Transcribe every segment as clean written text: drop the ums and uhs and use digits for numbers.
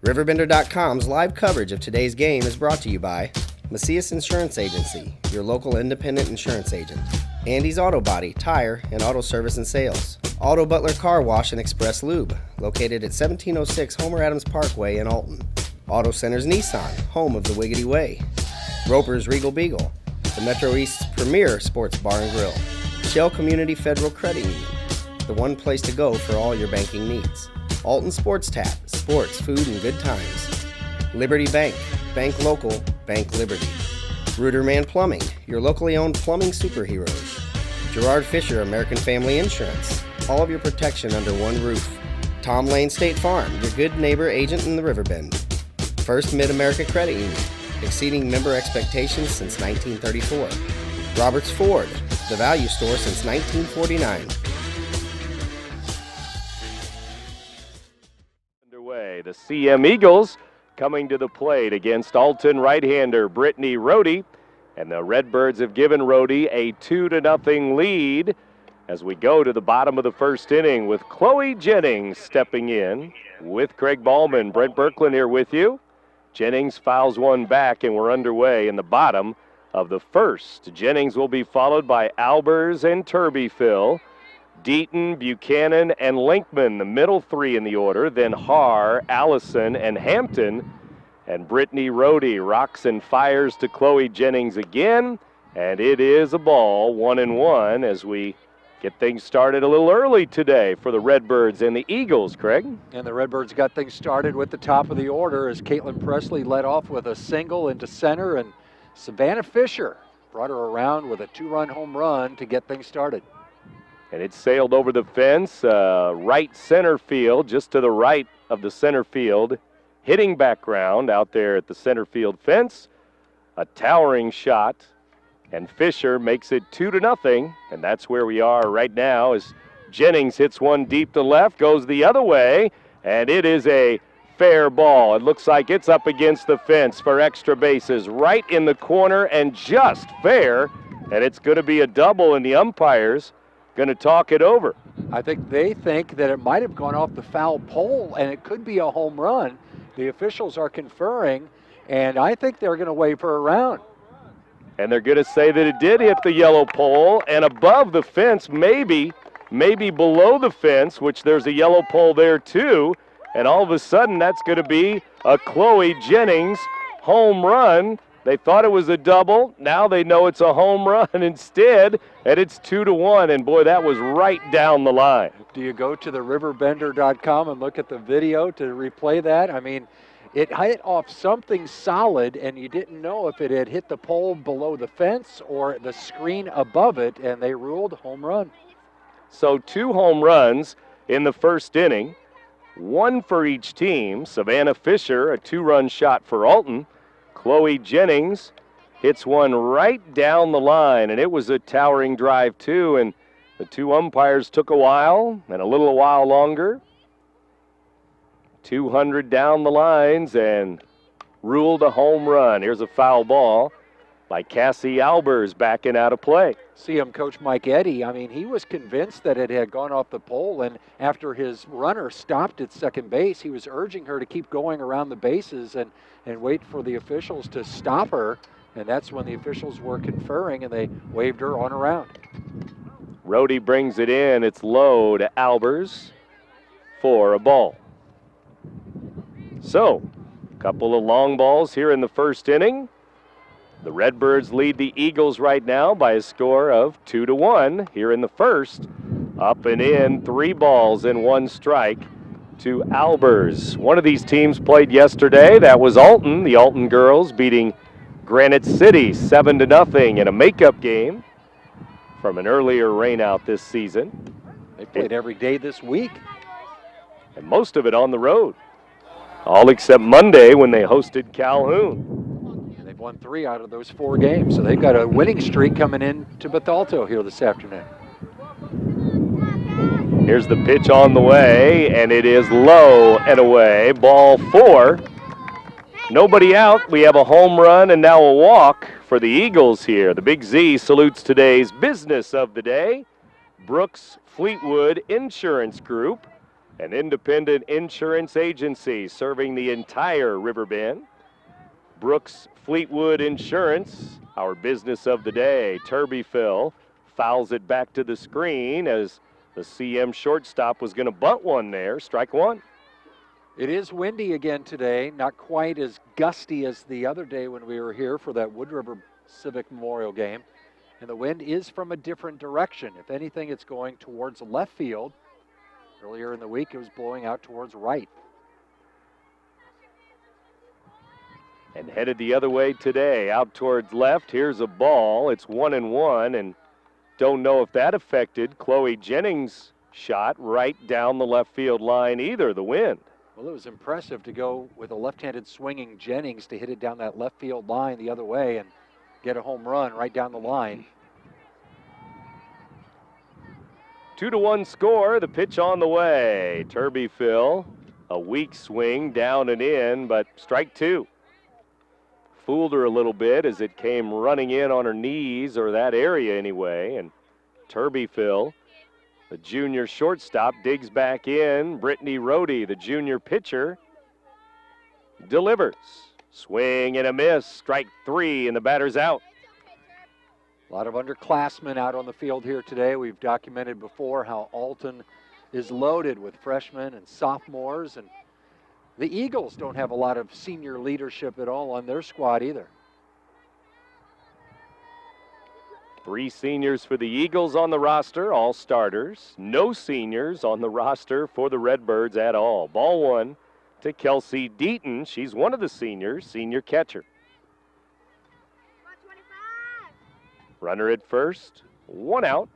RiverBender.com's live coverage of today's game is brought to you by Macias Insurance Agency, your local independent insurance agent. Andy's Auto Body, Tire, and Auto Service and Sales. Auto Butler Car Wash and Express Lube, located at 1706 Homer Adams Parkway in Alton. Auto Centers Nissan, home of the Wiggity Way. Roper's Regal Beagle, the Metro East's premier sports bar and grill. Shell Community Federal Credit Union, the one place to go for all your banking needs. Alton Sports Tap, sports, food, and good times. Liberty Bank, bank local, bank Liberty. Ruderman Plumbing, your locally owned plumbing superheroes. Gerard Fisher, American Family Insurance, all of your protection under one roof. Tom Lane State Farm, your good neighbor agent in the Riverbend. First Mid-America Credit Union, exceeding member expectations since 1934. Roberts Ford, the value store since 1949. The CM Eagles coming to the plate against Alton right-hander Brittany Rohde, and the Redbirds have given Rohde a 2-0 lead as we go to the bottom of the first inning with Chloe Jennings stepping in with Craig Ballman. Brent Berkland here with you. Jennings fouls one back, and we're underway in the bottom of the first. Jennings will be followed by Albers and Turbyfill. Deaton, Buchanan, and Linkman, the middle three in the order. Then Haar, Allison, and Hampton. And Brittany Rohde rocks and fires to Chloe Jennings again. And it is a ball, 1-1, as we get things started a little early today for the Redbirds and the Eagles, Craig. And the Redbirds got things started with the top of the order as Caitlin Presley led off with a single into center, and Savannah Fisher brought her around with a 2-run home run to get things started. And it sailed over the fence, right center field, just to the right of the center field. Hitting background out there at the center field fence. A towering shot, and Fisher makes it 2-0. And that's where we are right now as Jennings hits one deep to left, goes the other way, and it is a fair ball. It looks like it's up against the fence for extra bases, right in the corner and just fair. And it's going to be a double, and the umpires going to talk it over. I think they think that it might have gone off the foul pole and it could be a home run. The officials are conferring, and I think they're going to wave her around. And they're going to say that it did hit the yellow pole and above the fence, maybe below the fence, which there's a yellow pole there too. And all of a sudden, that's going to be a Chloe Jennings home run. They thought it was a double. Now they know it's a home run instead, and it's 2-1. And boy, that was right down the line. Do you go to the RiverBender.com and look at the video to replay that? I mean, it hit off something solid, and you didn't know if it had hit the pole below the fence or the screen above it, and they ruled home run. So 2 home runs in the first inning, 1 for each team. Savannah Fisher, a 2-run shot for Alton. Chloe Jennings hits one right down the line, and it was a towering drive too, and the 2 umpires took a while and a little while longer. 200 down the lines and ruled a home run. Here's a foul ball by Cassie Albers backing out of play. CM coach Mike Eddy, I mean, he was convinced that it had gone off the pole, and after his runner stopped at second base, he was urging her to keep going around the bases and wait for the officials to stop her, and that's when the officials were conferring, and they waved her on around. Rohde brings it in. It's low to Albers for a ball. So, a couple of long balls here in the first inning. The Redbirds lead the Eagles right now by a score of 2-1 here in the first. Up and in, 3 balls and 1 strike to Albers. One of these teams played yesterday. That was Alton. The Alton girls beating Granite City 7-0 in a makeup game from an earlier rainout this season. They played every day this week. And most of it on the road. All except Monday when they hosted Calhoun. And they've won 3 out of those 4 games, so they've got a winning streak coming in to Bethalto here this afternoon. Here's the pitch on the way, and it is low and away. Ball 4. Nobody out. We have a home run and now a walk for the Eagles here. The Big Z salutes today's business of the day, Brooks Fleetwood Insurance Group. an independent insurance agency serving the entire Riverbend. Brooks Fleetwood Insurance, our business of the day. Turby Phil fouls it back to the screen as the CM shortstop was going to bunt one there. Strike one. It is windy again today, not quite as gusty as the other day when we were here for that Wood River Civic Memorial game. And the wind is from a different direction. If anything, it's going towards left field. Earlier in the week, it was blowing out towards right. And headed the other way today, out towards left. Here's a ball. It's 1-1, and don't know if that affected Chloe Jennings' shot right down the left field line either, the wind. Well, it was impressive to go with a left-handed swinging Jennings to hit it down that left field line the other way and get a home run right down the line. 2-1 score, the pitch on the way. Turby Phil, a weak swing down and in, but strike two. Fooled her a little bit as it came running in on her knees, or that area anyway, and Turby Phil, the junior shortstop, digs back in. Brittany Rohde, the junior pitcher, delivers. Swing and a miss, strike three, and the batter's out. A lot of underclassmen out on the field here today. We've documented before how Alton is loaded with freshmen and sophomores, and the Eagles don't have a lot of senior leadership at all on their squad either. 3 seniors for the Eagles on the roster, all starters. No seniors on the roster for the Redbirds at all. Ball one to Kelsey Deaton. She's one of the seniors, senior catcher. Runner at first, 1 out.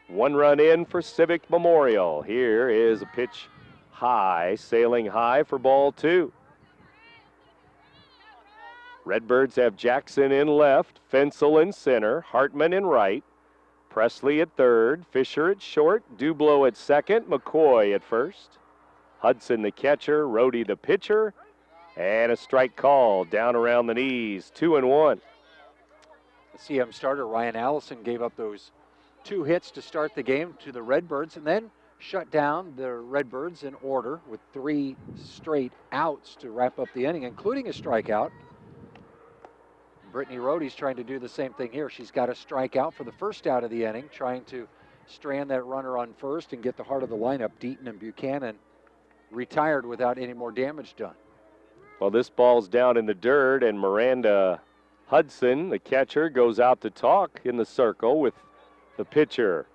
1 run in for Civic Memorial. Here is a pitch high, sailing high for ball 2. Redbirds have Jackson in left, Fensel in center, Hartman in right, Presley at third, Fisher at short, Dublow at second, McCoy at first. Hudson the catcher, Rohde the pitcher, and a strike call down around the knees, 2-1. The CM starter Ryan Allison gave up those 2 hits to start the game to the Redbirds and then shut down the Redbirds in order with 3 straight outs to wrap up the inning, including a strikeout. Brittany Rohde's trying to do the same thing here. She's got a strikeout for the first out of the inning, trying to strand that runner on first and get the heart of the lineup. Deaton and Buchanan retired without any more damage done. Well, this ball's down in the dirt, and Miranda Hudson, the catcher, goes out to talk in the circle with the pitcher,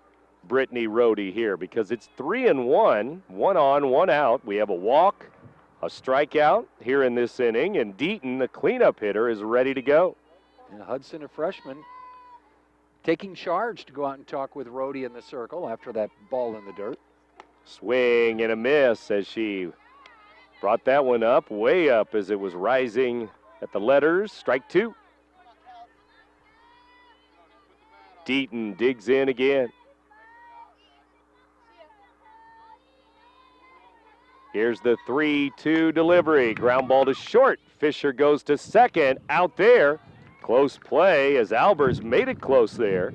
Brittany Rohde, here, because it's 3-1, 1 on, 1 out. We have a walk, a strikeout here in this inning, and Deaton, the cleanup hitter, is ready to go. And Hudson, a freshman, taking charge to go out and talk with Rohde in the circle after that ball in the dirt. Swing and a miss as she brought that one up, way up as it was rising at the letters. Strike 2. Deaton digs in again. Here's the 3-2 delivery. Ground ball to short. Fisher goes to second. Out there. Close play as Albers made it close there.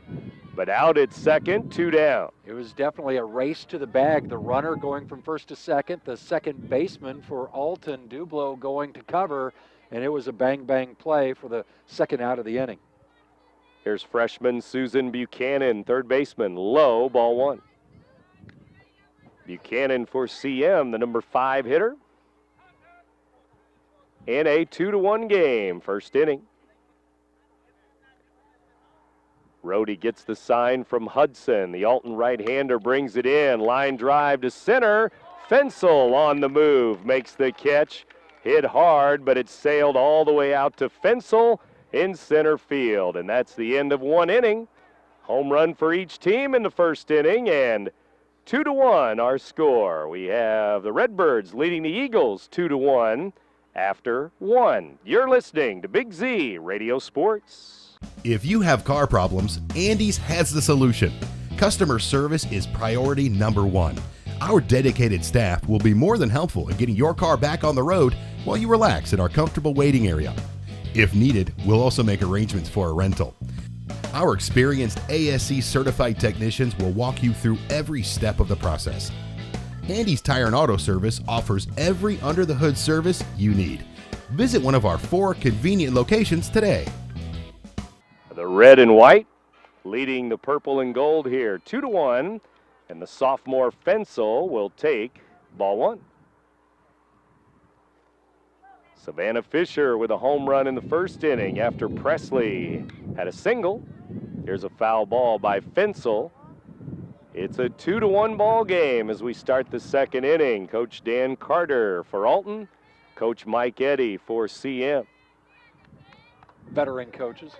But out at second, 2 down. It was definitely a race to the bag. The runner going from first to second. The second baseman for Alton, Dublow, going to cover. And it was a bang-bang play for the second out of the inning. Here's freshman Susan Buchanan, third baseman. Low, ball 1. Buchanan for CM, the number 5 hitter. In a 2-1 game, first inning. Rohde gets the sign from Hudson. The Alton right-hander brings it in. Line drive to center. Fensel on the move, makes the catch. Hit hard, but it sailed all the way out to Fensel in center field. And that's the end of 1 inning. Home run for each team in the first inning, and 2-1 our score. We have the Redbirds leading the Eagles 2-1 after 1. You're listening to Big Z Radio Sports. If you have car problems, Andy's has the solution. Customer service is priority number 1. Our dedicated staff will be more than helpful in getting your car back on the road while you relax in our comfortable waiting area. If needed, we'll also make arrangements for a rental. Our experienced ASC certified technicians will walk you through every step of the process. Andy's Tire and Auto Service offers every under-the-hood service you need. Visit one of our 4 convenient locations today. The red and white leading the purple and gold here, 2-1, and the sophomore Fensel will take ball 1. Savannah Fisher with a home run in the first inning after Presley had a single. Here's a foul ball by Fensel. It's a 2-1 ball game as we start the second inning. Coach Dan Carter for Alton, Coach Mike Eddy for CM. Veteran coaches.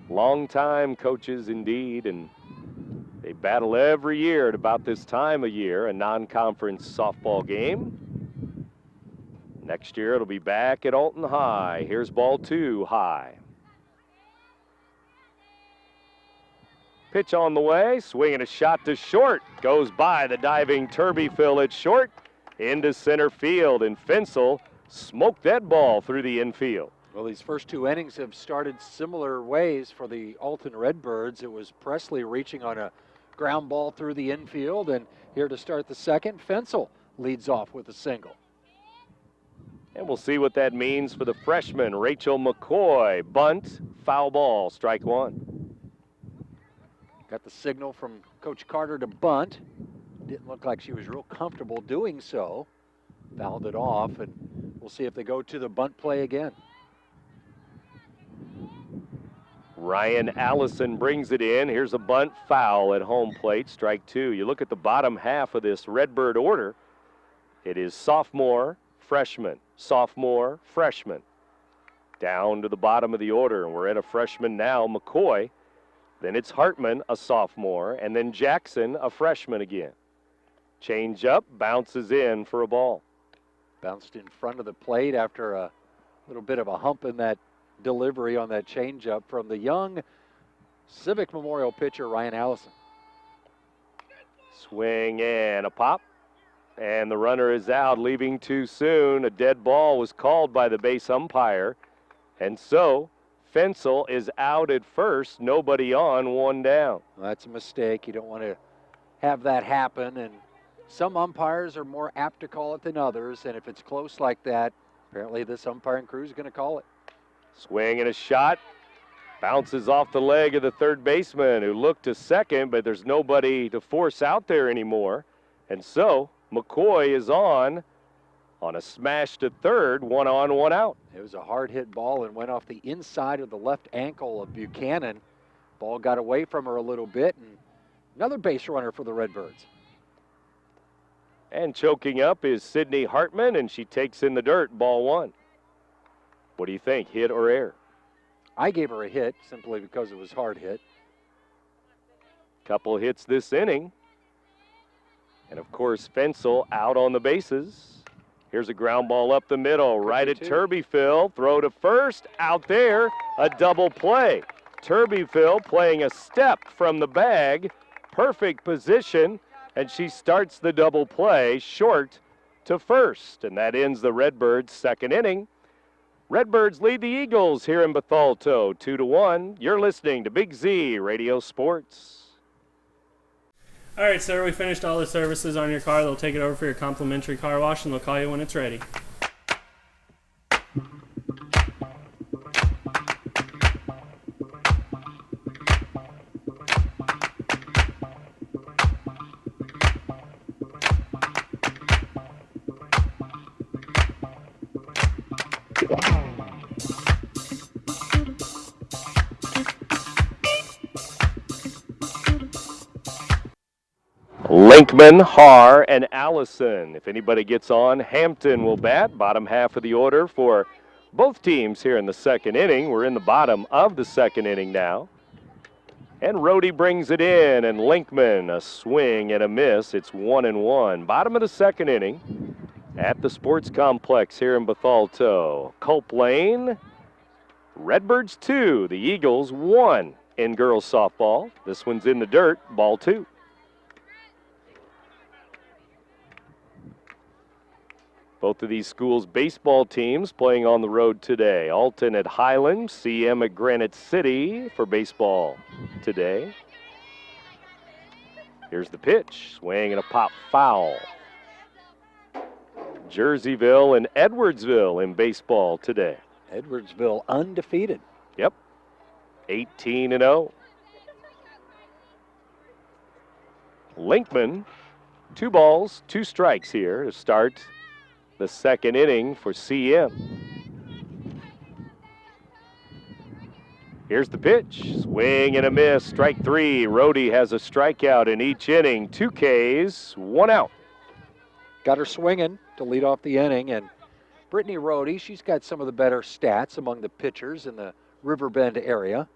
Long-time coaches indeed, and they battle every year at about this time of year, a non-conference softball game. Next year it'll be back at Alton High. Here's ball 2 high. Pitch on the way, swinging a shot to short. Goes by the diving Turbyfill at short into center field, and Fensel smoked that ball through the infield. Well, these first 2 innings have started similar ways for the Alton Redbirds. It was Presley reaching on a ground ball through the infield, and here to start the second, Fensel leads off with a single. And we'll see what that means for the freshman, Rachel McCoy. Bunt, foul ball, strike 1. Got the signal from Coach Carter to bunt. Didn't look like she was real comfortable doing so. Fouled it off, and we'll see if they go to the bunt play again. Ryan Allison brings it in. Here's a bunt, foul at home plate, strike 2. You look at the bottom half of this Redbird order. It is sophomore, freshman, sophomore, freshman. Down to the bottom of the order, and we're at a freshman now, McCoy. Then it's Hartman, a sophomore, and then Jackson, a freshman again. Change up, bounces in for a ball. Bounced in front of the plate after a little bit of a hump in that delivery on that changeup from the young Civic Memorial pitcher, Ryan Allison. Swing and a pop, and the runner is out, leaving too soon. A dead ball was called by the base umpire, and so Fensel is out at first, nobody on, 1 down. Well, that's a mistake. You don't want to have that happen, and some umpires are more apt to call it than others, and if it's close like that, apparently this umpiring crew is going to call it. Swing and a shot, bounces off the leg of the third baseman who looked to second, but there's nobody to force out there anymore, and so McCoy is on a smash to third, 1 on, 1 out. It was a hard hit ball and went off the inside of the left ankle of Buchanan. Ball got away from her a little bit, and another base runner for the Redbirds. And choking up is Sydney Hartman, and she takes in the dirt, ball 1. What do you think, hit or error? I gave her a hit simply because it was hard hit. Couple hits this inning. And of course, Fensel out on the bases. Here's a ground ball up the middle, right at Turbyfill. Throw to first, out there, a double play. Turbyfill playing a step from the bag, perfect position, and she starts the double play short to first. And that ends the Redbirds' second inning. Redbirds lead the Eagles here in Bethalto, 2-1. You're listening to Big Z Radio Sports. All right, sir, we finished all the services on your car. They'll take it over for your complimentary car wash, and they'll call you when it's ready. Linkman, Haar, and Allison. If anybody gets on, Hampton will bat. Bottom half of the order for both teams here in the second inning. We're in the bottom of the second inning now. And Rohde brings it in, and Linkman, a swing and a miss. It's 1-1. Bottom of the second inning at the sports complex here in Bethalto. Culp Lane, Redbirds 2, the Eagles 1 in girls softball. This one's in the dirt, ball 2. Both of these schools' baseball teams playing on the road today. Alton at Highland, CM at Granite City for baseball today. Here's the pitch. Swing and a pop foul. Jerseyville and Edwardsville in baseball today. Edwardsville undefeated. Yep. 18-0. Linkman, 2 balls, 2 strikes here to start the second inning for CM. Here's the pitch. Swing and a miss. Strike 3. Rohde has a strikeout in each inning. 2 Ks, 1 out. Got her swinging to lead off the inning. And Brittany Rohde, she's got some of the better stats among the pitchers in the Riverbend-area.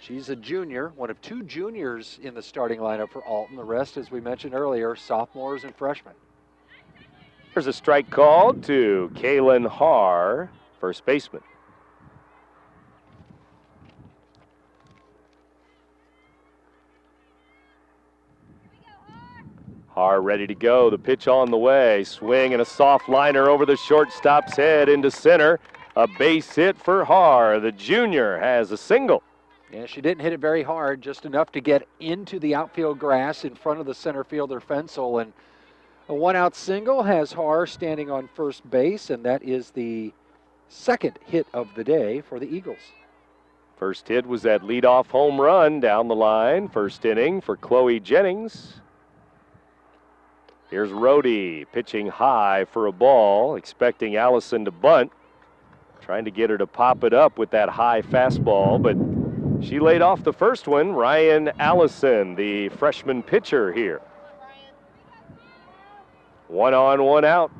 She's a junior, one of 2 juniors in the starting lineup for Alton. The rest, as we mentioned earlier, sophomores and freshmen. There's a strike called to Kaylin Haar, first baseman. Haar ready to go. The pitch on the way. Swing and a soft liner over the shortstop's head into center. A base hit for Haar. The junior has a single. Yeah, she didn't hit it very hard, just enough to get into the outfield grass in front of the center fielder Fensel. And a 1-out single has Haar standing on first base, and that is the second hit of the day for the Eagles. First hit was that leadoff home run down the line. First inning for Chloe Jennings. Here's Rohde pitching high for a ball, expecting Allison to bunt. Trying to get her to pop it up with that high fastball, but she laid off the first one. Ryan Allison, the freshman pitcher here. 1 on, 1 out.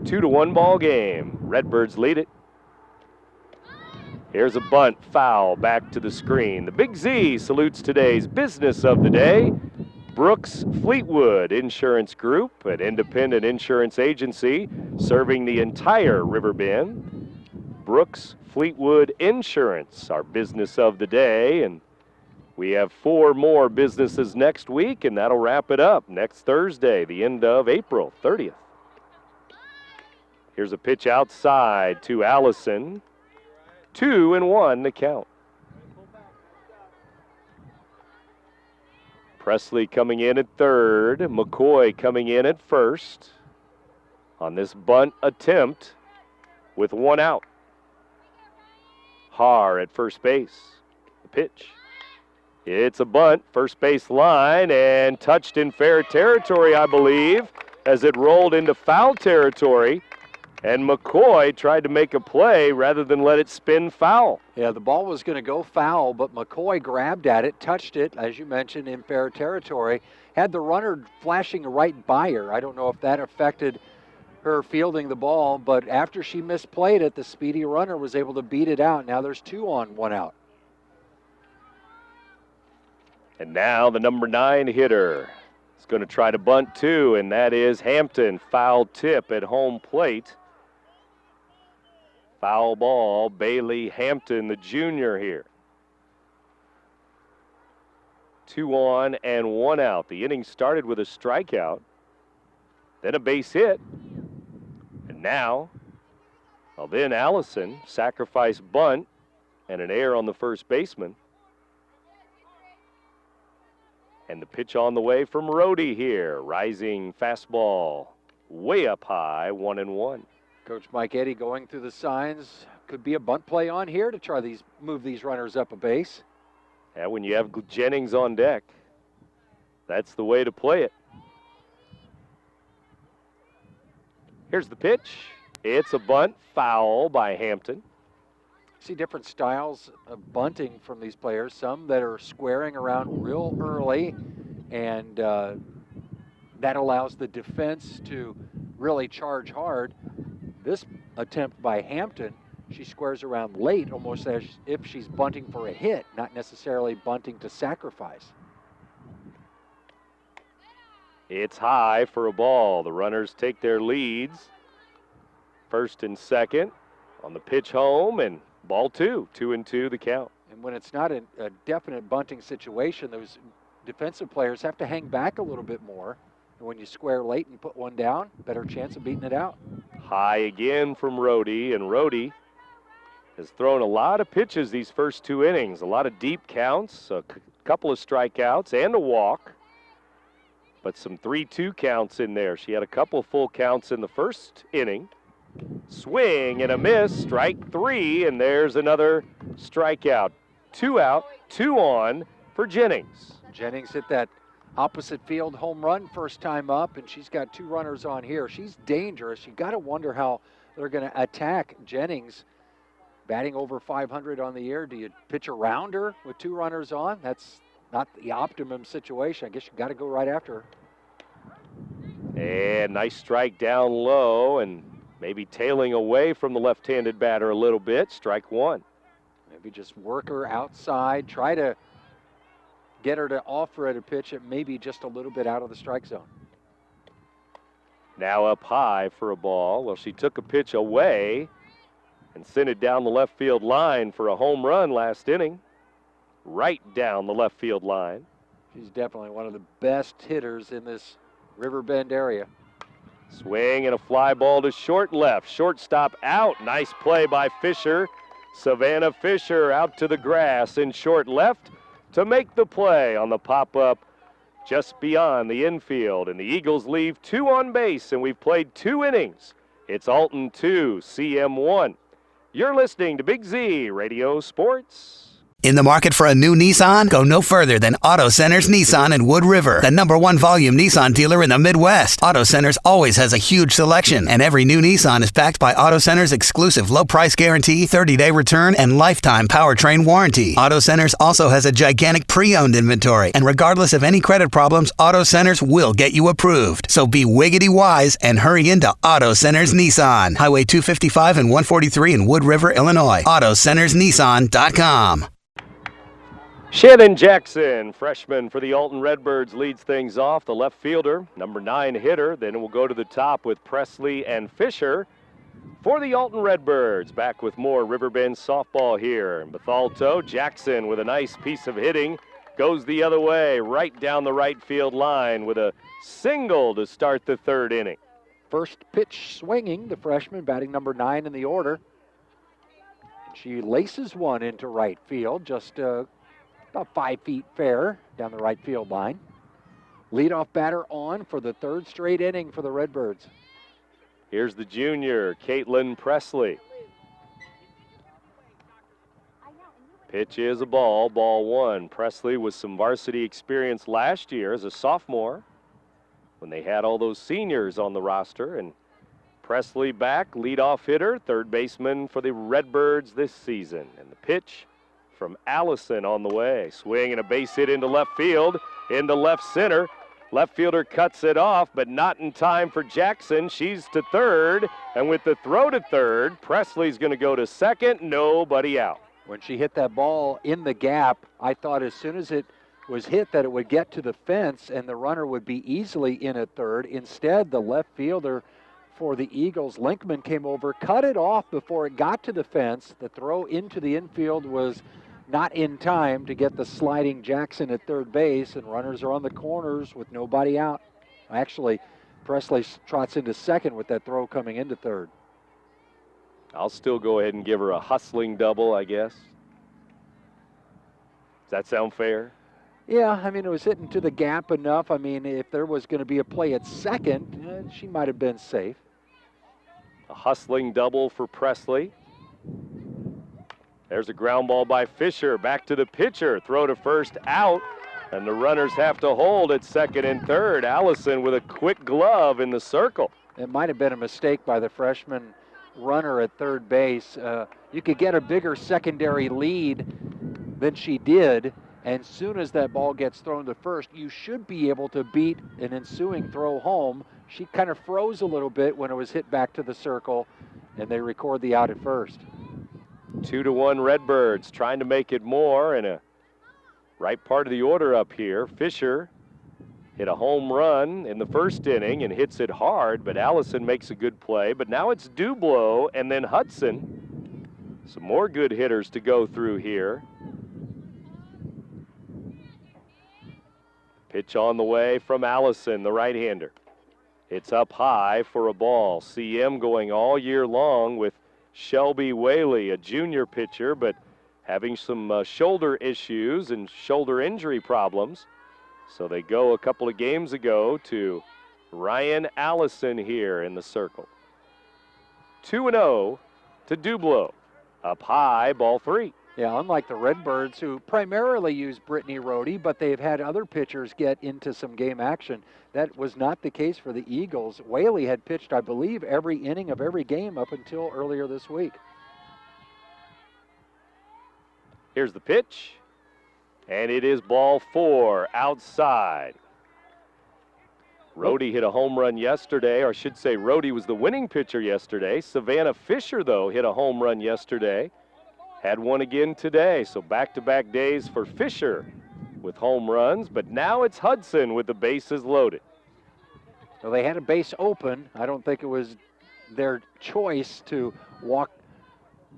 2-1 ball game. Redbirds lead it. Here's a bunt, foul, back to the screen. The Big Z salutes today's business of the day. Brooks Fleetwood Insurance Group, an independent insurance agency serving the entire Riverbend. Brooks Fleetwood Insurance, our business of the day, and we have 4 more businesses next week, and that'll wrap it up next Thursday, the end of April 30th. Here's a pitch outside to Allison. 2-1 the count. Presley coming in at third. McCoy coming in at first on this bunt attempt with 1 out. Haar at first base. The pitch. It's a bunt, first base line, and touched in fair territory, I believe, as it rolled into foul territory. And McCoy tried to make a play rather than let it spin foul. Yeah, the ball was going to go foul, but McCoy grabbed at it, touched it, as you mentioned, in fair territory. Had the runner flashing right by her. I don't know if that affected her fielding the ball, but after she misplayed it, the speedy runner was able to beat it out. Now there's 2 on, 1 out. And now the number 9 hitter is going to try to bunt too, and that is Hampton. Foul tip at home plate. Foul ball, Bailey Hampton, the junior here. 2 on and 1 out. The inning started with a strikeout, then a base hit, and now, well, then Allison, sacrifice bunt, and an error on the first baseman. And the pitch on the way from Rohde here. Rising fastball, way up high, 1-1. Coach Mike Eddy going through the signs. Could be a bunt play on here to try move these runners up a base. Yeah, when you have Jennings on deck, that's the way to play it. Here's the pitch. It's a bunt, foul by Hampton. See different styles of bunting from these players. Some that are squaring around real early, and that allows the defense to really charge hard. This attempt by Hampton, she squares around late, almost as if she's bunting for a hit, not necessarily bunting to sacrifice. It's high for a ball. The runners take their leads. First and second on the pitch home, and ball 2, 2-2 the count. And when it's not a definite bunting situation, those defensive players have to hang back a little bit more. And when you square late and put one down, better chance of beating it out. High again from Rohde, and Rohde has thrown a lot of pitches these first 2 innings, a lot of deep counts, a couple of strikeouts and a walk, but some 3-2 counts in there. She had a couple full counts in the first inning. Swing and a miss, strike 3, and there's another strikeout. 2 out, 2 on for Jennings. Jennings hit that opposite field home run first time up, and she's got 2 runners on here. She's dangerous. You got to wonder how they're going to attack Jennings. Batting over 500 on the year. Do you pitch around her with 2 runners on? That's not the optimum situation. I guess you got to go right after her. And nice strike down low, and maybe tailing away from the left-handed batter a little bit. Strike 1. Maybe just work her outside. Try to get her to offer at a pitch that maybe just a little bit out of the strike zone. Now up high for a ball. Well, she took a pitch away and sent it down the left field line for a home run last inning. Right down the left field line. She's definitely one of the best hitters in this Riverbend area. Swing and a fly ball to short left. Shortstop out. Nice play by Fisher. Savannah Fisher out to the grass in short left to make the play on the pop-up just beyond the infield. And the Eagles leave 2 on base, and we've played 2 innings. It's Alton 2, CM 1. You're listening to Big Z Radio Sports. In the market for a new Nissan? Go no further than Auto Center's Nissan in Wood River, the #1 volume Nissan dealer in the Midwest. Auto Center's always has a huge selection, and every new Nissan is backed by Auto Center's exclusive low price guarantee, 30-day return, and lifetime powertrain warranty. Auto Center's also has a gigantic pre-owned inventory, and regardless of any credit problems, Auto Center's will get you approved. So be wiggity wise and hurry into Auto Center's Nissan. Highway 255 and 143 in Wood River, Illinois. AutoCentersNissan.com. Shannon Jackson, freshman for the Alton Redbirds, leads things off. The left fielder, number 9 hitter. Then we'll go to the top with Presley and Fisher for the Alton Redbirds. Back with more Riverbend softball here. And Bethalto, Jackson with a nice piece of hitting. Goes the other way, right down the right field line with a single to start the 3rd inning. First pitch swinging, the freshman batting number 9 in the order. She laces one into right field, just about 5 feet fair down the right field line. Leadoff batter on for the 3rd straight inning for the Redbirds. Here's the junior, Caitlin Presley. Pitch is a ball, ball 1. Presley with some varsity experience last year as a sophomore when they had all those seniors on the roster. And Presley back, leadoff hitter, 3rd baseman for the Redbirds this season. And the pitch from Allison on the way. Swing and a base hit into left field, into left center. Left fielder cuts it off, but not in time for Jackson. She's to 3rd, and with the throw to 3rd, Presley's going to go to 2nd. Nobody out. When she hit that ball in the gap, I thought as soon as it was hit that it would get to the fence and the runner would be easily in at 3rd. Instead, the left fielder for the Eagles, Linkman, came over, cut it off before it got to the fence. The throw into the infield was not in time to get the sliding Jackson at 3rd base, and runners are on the corners with nobody out. Actually, Presley trots into 2nd with that throw coming into 3rd. I'll still go ahead and give her a hustling double, I guess. Does that sound fair? Yeah, I mean, it was hitting to the gap enough. I mean, if there was going to be a play at 2nd, she might have been safe. A hustling double for Presley. There's a ground ball by Fisher. Back to the pitcher. Throw to first, out. And the runners have to hold at 2nd and 3rd. Allison with a quick glove in the circle. It might have been a mistake by the freshman runner at 3rd base. You could get a bigger secondary lead than she did. And soon as that ball gets thrown to first, you should be able to beat an ensuing throw home. She kind of froze a little bit when it was hit back to the circle, and they record the out at first. 2-1 Redbirds, trying to make it more, and a right part of the order up here. Fisher hit a home run in the first inning and hits it hard, but Allison makes a good play. But now it's Dublow and then Hudson. Some more good hitters to go through here. Pitch on the way from Allison, the right-hander. It's up high for a ball. CM going all year long with Shelby Whaley, a junior pitcher, but having some shoulder issues and shoulder injury problems. So they go a couple of games ago to Ryan Allison here in the circle. 2-0 to Dublo. Up high, ball 3. Yeah, unlike the Redbirds, who primarily use Brittany Rohde, but they've had other pitchers get into some game action. That was not the case for the Eagles. Whaley had pitched, I believe, every inning of every game up until earlier this week. Here's the pitch, and it is ball 4 outside. Rohde hit a home run yesterday, or I should say Rohde was the winning pitcher yesterday. Savannah Fisher, though, hit a home run yesterday. Had one again today, so back-to-back days for Fisher with home runs, but now it's Hudson with the bases loaded. Well, they had a base open. I don't think it was their choice to walk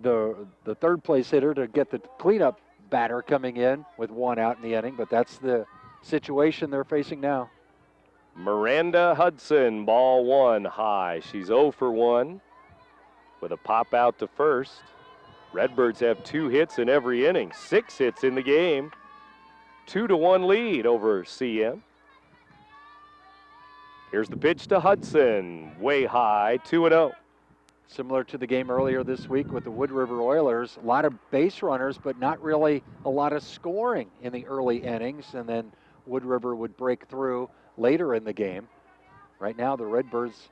the third place hitter to get the cleanup batter coming in with 1 out in the inning, but that's the situation they're facing now. Miranda Hudson, ball 1 high. She's 0 for 1 with a pop out to first. Redbirds have 2 hits in every inning, 6 hits in the game. 2-1 lead over CM. Here's the pitch to Hudson, way high, 2-0. Similar to the game earlier this week with the Wood River Oilers, a lot of base runners, but not really a lot of scoring in the early innings, and then Wood River would break through later in the game. Right now, the Redbirds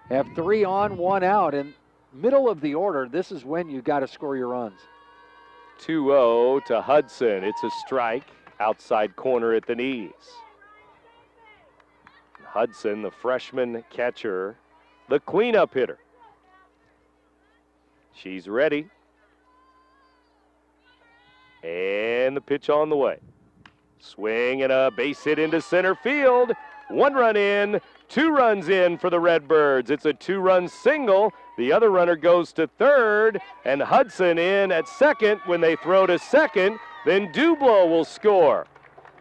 have 3 on, 1 out, and middle of the order, this is when you got to score your runs. 2-0 to Hudson. It's a strike, outside corner at the knees. Hudson, the freshman catcher, the cleanup hitter. She's ready. And the pitch on the way. Swing and a base hit into center field. 1 run in, 2 runs in for the Redbirds. It's a 2-run single. The other runner goes to third, and Hudson in at second. When they throw to second, then Dublo will score.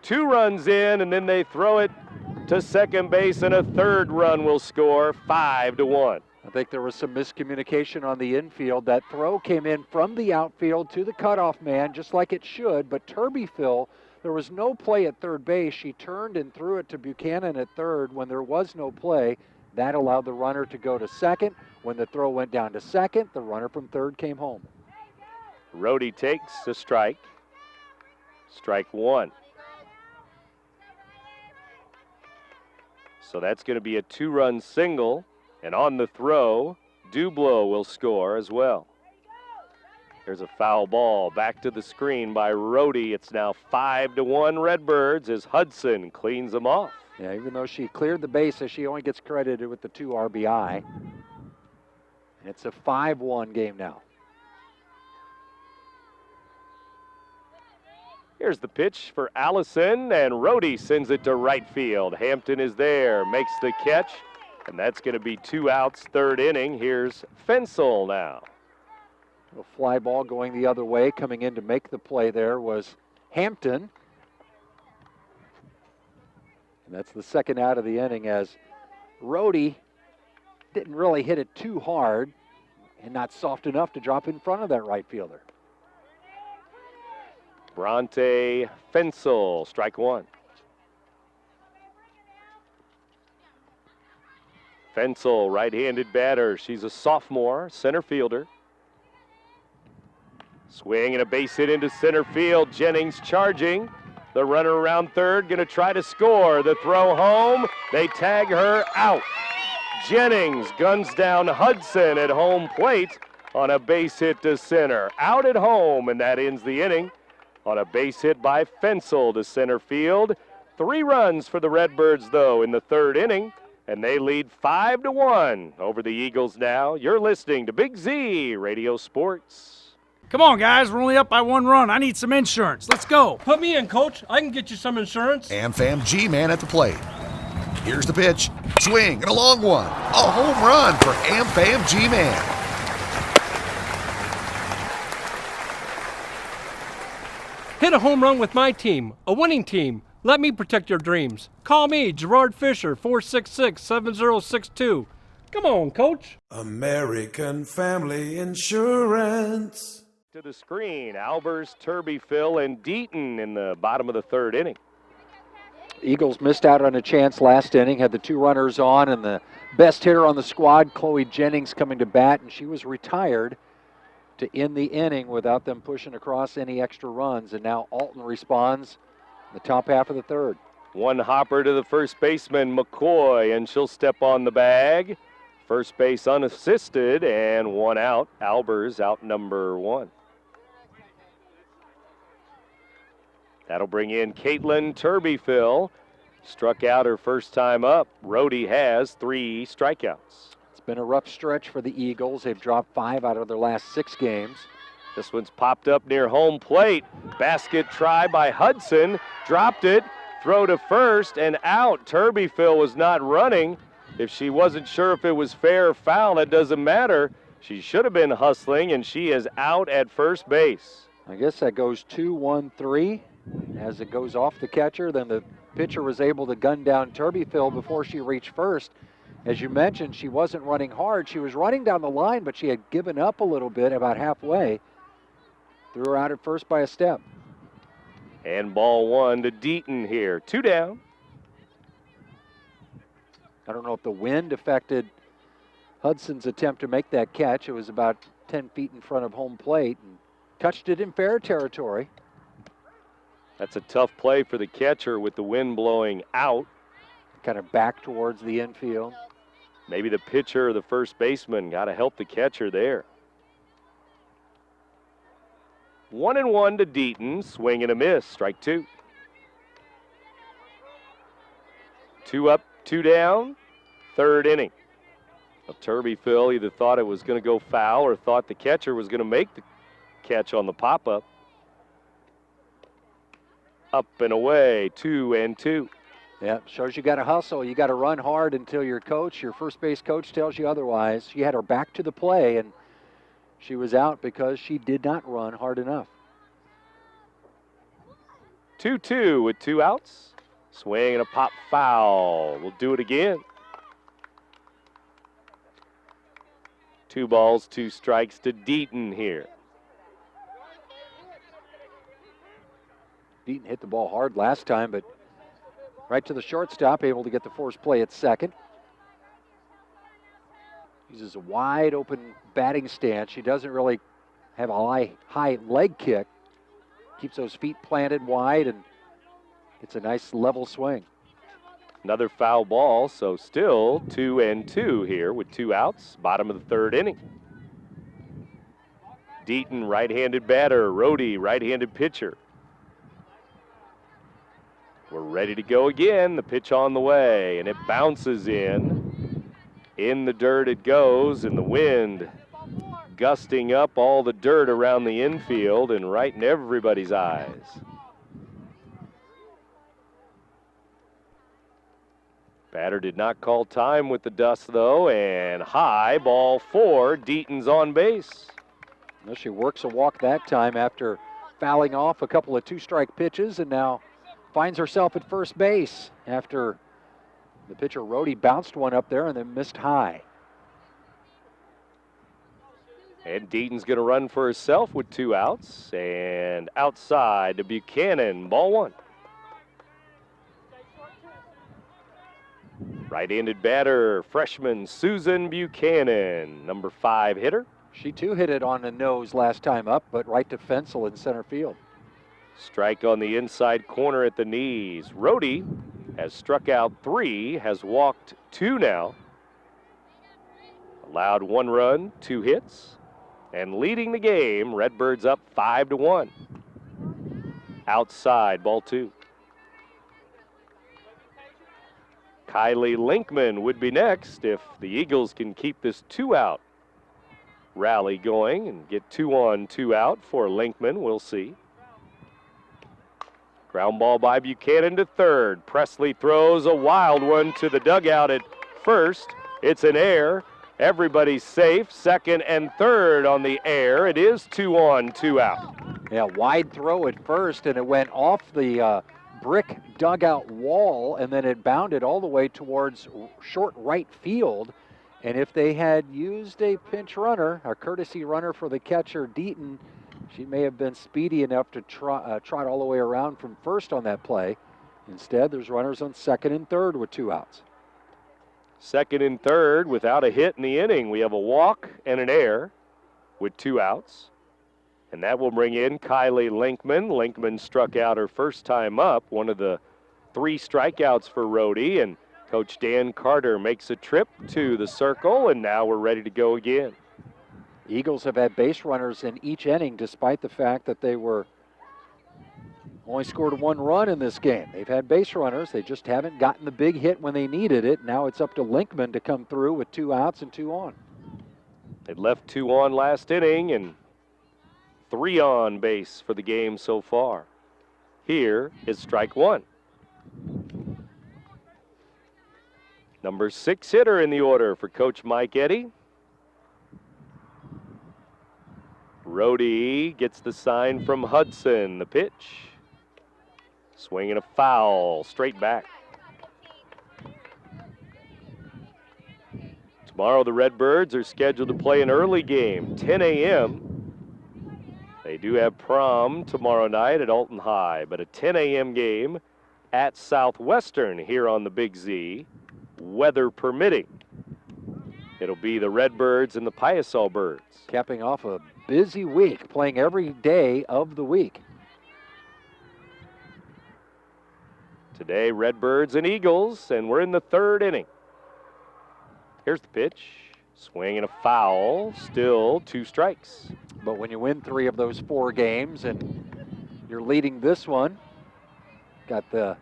2 runs in, and then they throw it to second base, and a 3rd run will score, 5-1. I think there was some miscommunication on the infield. That throw came in from the outfield to the cutoff man, just like it should, but Turbyfill, there was no play at third base. She turned and threw it to Buchanan at third when there was no play. That allowed the runner to go to second. When the throw went down to second, the runner from third came home. Rohde takes the strike. Strike 1. So that's going to be a 2-run single. And on the throw, Dublo will score as well. There's a foul ball back to the screen by Rohde. It's now 5-1 Redbirds as Hudson cleans them off. Yeah, even though she cleared the bases, she only gets credited with the 2 RBI. And it's a 5-1 game now. Here's the pitch for Allison, and Rohde sends it to right field. Hampton is there, makes the catch, and that's going to be 2 outs, 3rd inning. Here's Fensel now. A fly ball going the other way. Coming in to make the play there was Hampton. And that's the 2nd out of the inning as Rohde didn't really hit it too hard and not soft enough to drop in front of that right fielder. Bronte Fensel, strike 1. Fensel, right-handed batter. She's a sophomore, center fielder. Swing and a base hit into center field. Jennings charging. The runner around third going to try to score. The throw home. They tag her out. Jennings guns down Hudson at home plate on a base hit to center. Out at home, and that ends the inning on a base hit by Fensel to center field. 3 runs for the Redbirds, though, in the 3rd inning, and they lead 5-1 over the Eagles now. You're listening to Big Z Radio Sports. Come on, guys. We're only up by 1 run. I need some insurance. Let's go. Put me in, Coach. I can get you some insurance. AmFam G-Man at the plate. Here's the pitch. Swing and a long one. A home run for AmFam G-Man. Hit a home run with my team, a winning team. Let me protect your dreams. Call me, Gerard Fisher, 466-7062. Come on, Coach. American Family Insurance. to the screen. Albers, Turbyfill, and Deaton in the bottom of the third inning. Eagles missed out on a chance last inning, had the 2 runners on, and the best hitter on the squad, Chloe Jennings, coming to bat, and she was retired to end the inning without them pushing across any extra runs. And now Alton responds in the top half of the third. One hopper to the first baseman, McCoy, and she'll step on the bag. First base unassisted, and 1 out. Albers out number 1. That'll bring in Caitlin Turbyfill. Struck out her first time up. Rhodey has 3 strikeouts. It's been a rough stretch for the Eagles. They've dropped 5 out of their last 6 games. This one's popped up near home plate. Basket try by Hudson. Dropped it. Throw to first and out. Turbyfill was not running. If she wasn't sure if it was fair or foul, that doesn't matter. She should have been hustling, and she is out at first base. I guess that goes 2-1-3 as it goes off the catcher. Then the pitcher was able to gun down Turbyfill before she reached first. As you mentioned, she wasn't running hard. She was running down the line, but she had given up a little bit about halfway. Threw her out at first by a step. And ball 1 to Deaton here. 2 down. I don't know if the wind affected Hudson's attempt to make that catch. It was about 10 feet in front of home plate and touched it in fair territory. That's a tough play for the catcher with the wind blowing out. Kind of back towards the infield. Maybe the pitcher or the first baseman got to help the catcher there. 1-1 to Deaton. Swing and a miss. Strike 2. 2 up, 2 down. Third inning. Well, Turbyfill either thought it was going to go foul or thought the catcher was going to make the catch on the pop-up. Up and away, 2-2. Yeah, shows you got to hustle. You got to run hard until your coach, your first base coach, tells you otherwise. She had her back to the play, and she was out because she did not run hard enough. 2-2 with 2 outs. Swing and a pop foul. We'll do it again. 2 balls, 2 strikes to Deaton here. Deaton hit the ball hard last time, but right to the shortstop, able to get the force play at second. Uses a wide open batting stance. She doesn't really have a high leg kick. Keeps those feet planted wide and gets a nice level swing. Another foul ball, so still 2-2 here with 2 outs. Bottom of the third inning. Deaton, right-handed batter. Rhodey, right-handed pitcher. We're ready to go again. The pitch on the way, and it bounces in. In the dirt it goes, and the wind gusting up all the dirt around the infield and right in everybody's eyes. Batter did not call time with the dust, though, and high, ball 4. Deaton's on base. Well, she works a walk that time after fouling off a couple of 2-strike pitches, and now finds herself at first base after the pitcher Rhodey bounced one up there and then missed high. And Deaton's going to run for herself with 2 outs. And outside to Buchanan, ball 1. Right-handed batter, freshman Susan Buchanan, number 5 hitter. She too hit it on the nose last time up, but right to Fensel in center field. Strike on the inside corner at the knees. Rhodey has struck out 3, has walked 2 now. Allowed 1 run, 2 hits, and leading the game, Redbirds up 5-1. Outside, ball 2. Kylie Linkman would be next if the Eagles can keep this 2-out rally going and get 2 on, 2 out for Linkman. We'll see. Ground ball by Buchanan to third. Presley throws a wild one to the dugout at first. It's an error. Everybody's safe. Second and third on the air. It is 2 on, 2 out. Yeah, wide throw at first, and it went off the brick dugout wall, and then it bounded all the way towards short right field. And if they had used a pinch runner, a courtesy runner for the catcher, Deaton, She may have been speedy enough to trot all the way around from first on that play. Instead, there's runners on second and third with 2 outs. Second and third without a hit in the inning. We have a walk and an error with 2 outs. And that will bring in Kylie Linkman. Linkman struck out her first time up, one of the 3 strikeouts for Rhodey. And Coach Dan Carter makes a trip to the circle, and now we're ready to go again. Eagles have had base runners in each inning despite the fact that they were only scored 1 run in this game. They've had base runners. They just haven't gotten the big hit when they needed it. Now it's up to Linkman to come through with 2 outs and 2 on. They left 2 on last inning and 3 on base for the game so far. Here is strike 1. Number 6 hitter in the order for Coach Mike Eddy. Rhodey gets the sign from Hudson. The pitch. Swinging a foul, straight back. Tomorrow the Redbirds are scheduled to play an early game, 10 a.m. They do have prom tomorrow night at Alton High, but a 10 a.m. game at Southwestern here on the Big Z, weather permitting. It'll be the Redbirds and the Piasol Birds. Capping off a busy week, playing every day of the week. Today, Redbirds and Eagles, and we're in the 3rd inning. Here's the pitch. Swing and a foul. Still 2 strikes. But when you win 3 of those 4 games and you're leading this one, got the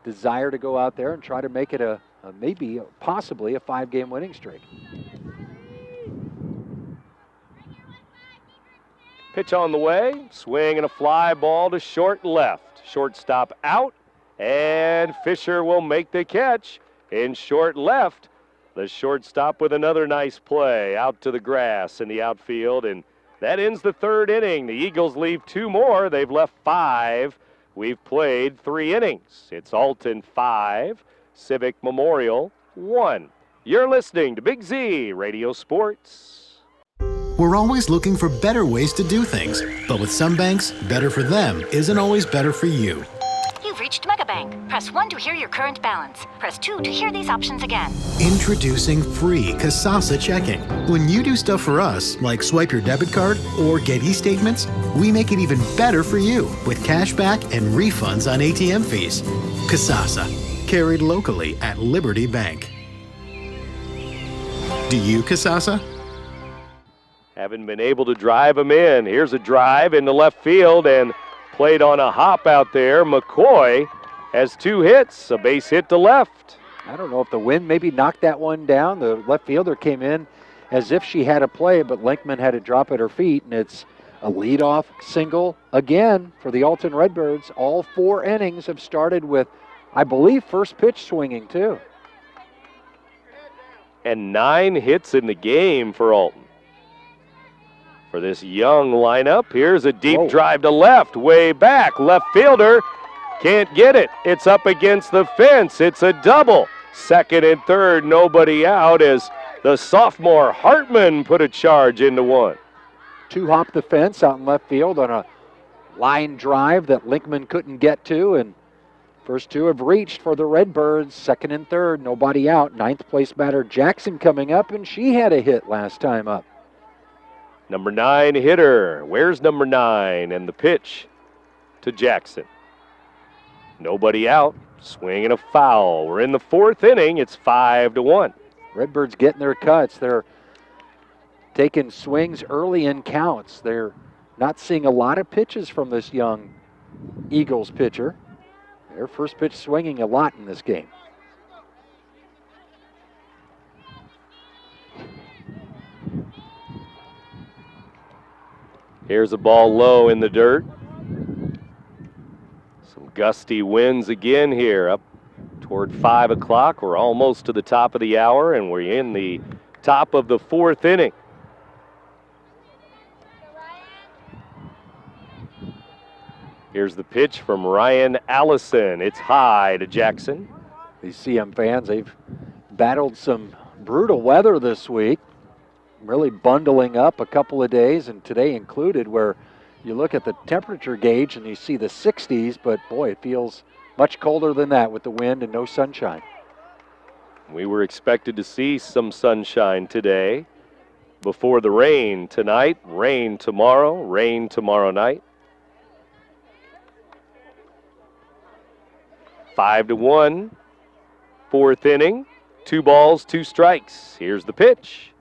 desire to go out there and try to make it possibly a 5-game winning streak. Pitch on the way. Swing and a fly ball to short left. Shortstop out. And Fisher will make the catch in short left. The shortstop with another nice play out to the grass in the outfield. And that ends the 3rd inning. The Eagles leave 2 more. They've left 5. We've played 3 innings. It's Alton 5, Civic Memorial 1. You're listening to Big Z Radio Sports. We're always looking for better ways to do things. But with some banks, better for them isn't always better for you. You've reached Megabank. Press 1 to hear your current balance. Press 2 to hear these options again. Introducing free Kasasa checking. When you do stuff for us, like swipe your debit card or get e-statements, we make it even better for you with cash back and refunds on ATM fees. Kasasa, carried locally at Liberty Bank. Do you, Kasasa? Haven't been able to drive him in. Here's a drive into left field and played on a hop out there. McCoy has 2 hits, a base hit to left. I don't know if the wind maybe knocked that one down. The left fielder came in as if she had a play, but Linkman had to drop at her feet, and it's a leadoff single again for the Alton Redbirds. All 4 innings have started with, I believe, first pitch swinging too. And 9 hits in the game for Alton. For this young lineup, here's a deep drive to left, way back. Left fielder can't get it. It's up against the fence. It's a double. Second and third, nobody out as the sophomore Hartman put a charge into one. 2-hop the fence out in left field on a line drive that Linkman couldn't get to, and first 2 have reached for the Redbirds. Second and third, nobody out. 9th place batter Jackson coming up, and she had a hit last time up. Number 9 hitter. Where's number 9? And the pitch to Jackson. Nobody out. Swing and a foul. We're in the 4th inning. It's 5-1. Redbirds getting their cuts. They're taking swings early in counts. They're not seeing a lot of pitches from this young Eagles pitcher. Their first pitch swinging a lot in this game. Here's a ball low in the dirt. Some gusty winds again here up toward 5 o'clock. We're almost to the top of the hour, and we're in the top of the 4th inning. Here's the pitch from Ryan Allison. It's high to Jackson. These CM fans, they've battled some brutal weather this week. really bundling up a couple of days, and today included, where you look at the temperature gauge and you see the 60s, but boy, it feels much colder than that with the wind and no sunshine. We were expected to see some sunshine today before the rain tonight, rain tomorrow night. 5-1, fourth inning, 2 balls, 2 strikes. Here's the pitch.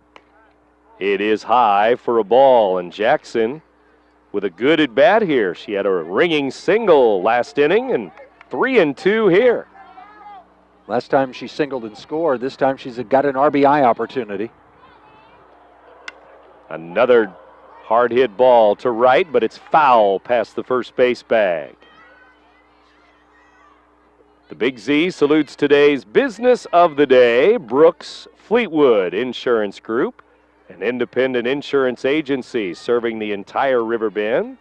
It is high for a ball, and Jackson with a good at bat here. She had a ringing single last inning, and 3-2 here. Last time she singled and scored. This time she's got an RBI opportunity. Another hard hit ball to right, but it's foul past the first base bag. The Big Z salutes today's business of the day, Brooks Fleetwood Insurance Group, an independent insurance agency serving the entire Riverbend.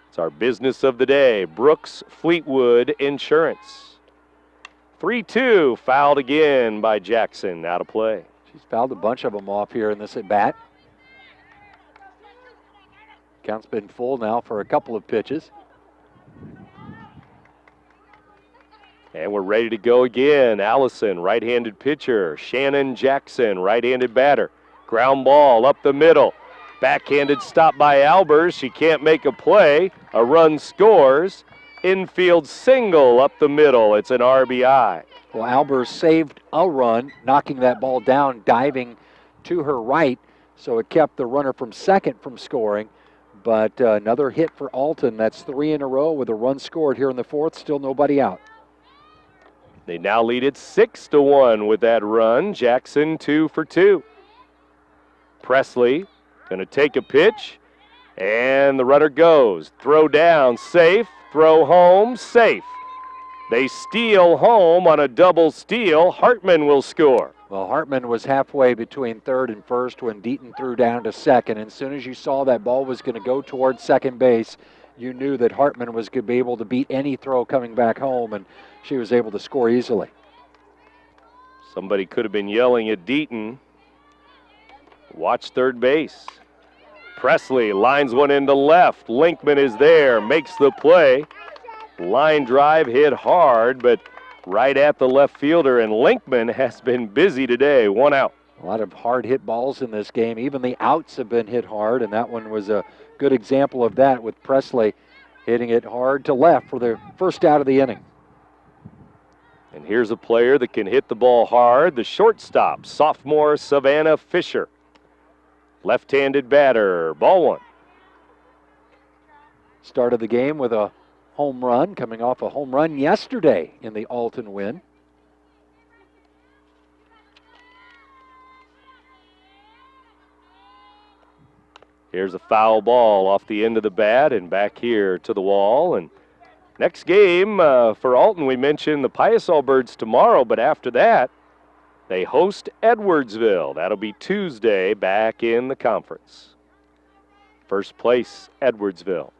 It's our business of the day, Brooks Fleetwood Insurance. 3-2, fouled again by Jackson, out of play. She's fouled a bunch of them off here in this at bat. Count's been full now for a couple of pitches. And we're ready to go again. Allison, right-handed pitcher. Shannon Jackson, right-handed batter. Ground ball up the middle. Backhanded stop by Albers. She can't make a play. A run scores. Infield single up the middle. It's an RBI. Well, Albers saved a run, knocking that ball down, diving to her right, so it kept the runner from second from scoring. But another hit for Alton. That's 3 in a row with a run scored here in the fourth. Still nobody out. They now lead it 6-1 with that run. Jackson 2 for 2. Presley going to take a pitch, and the runner goes. Throw down, safe. Throw home, safe. They steal home on a double steal. Hartman will score. Well, Hartman was halfway between third and first when Deaton threw down to second. And as soon as you saw that ball was going to go towards second base, you knew that Hartman was going to be able to beat any throw coming back home, and she was able to score easily. Somebody could have been yelling at Deaton. Watch third base. Presley lines one into left. Linkman is there, makes the play. Line drive hit hard, but right at the left fielder, and Linkman has been busy today. 1 out. A lot of hard hit balls in this game. Even the outs have been hit hard, and that one was a good example of that, with Presley hitting it hard to left for the first out of the inning. And here's a player that can hit the ball hard, the shortstop, sophomore Savannah Fisher. Left-handed batter, ball 1. Started the game with a home run, coming off a home run yesterday in the Alton win. Here's a foul ball off the end of the bat and back here to the wall. And next game for Alton, we mentioned the Piasol Birds tomorrow, but after that, they host Edwardsville. That'll be Tuesday back in the conference. First place, Edwardsville.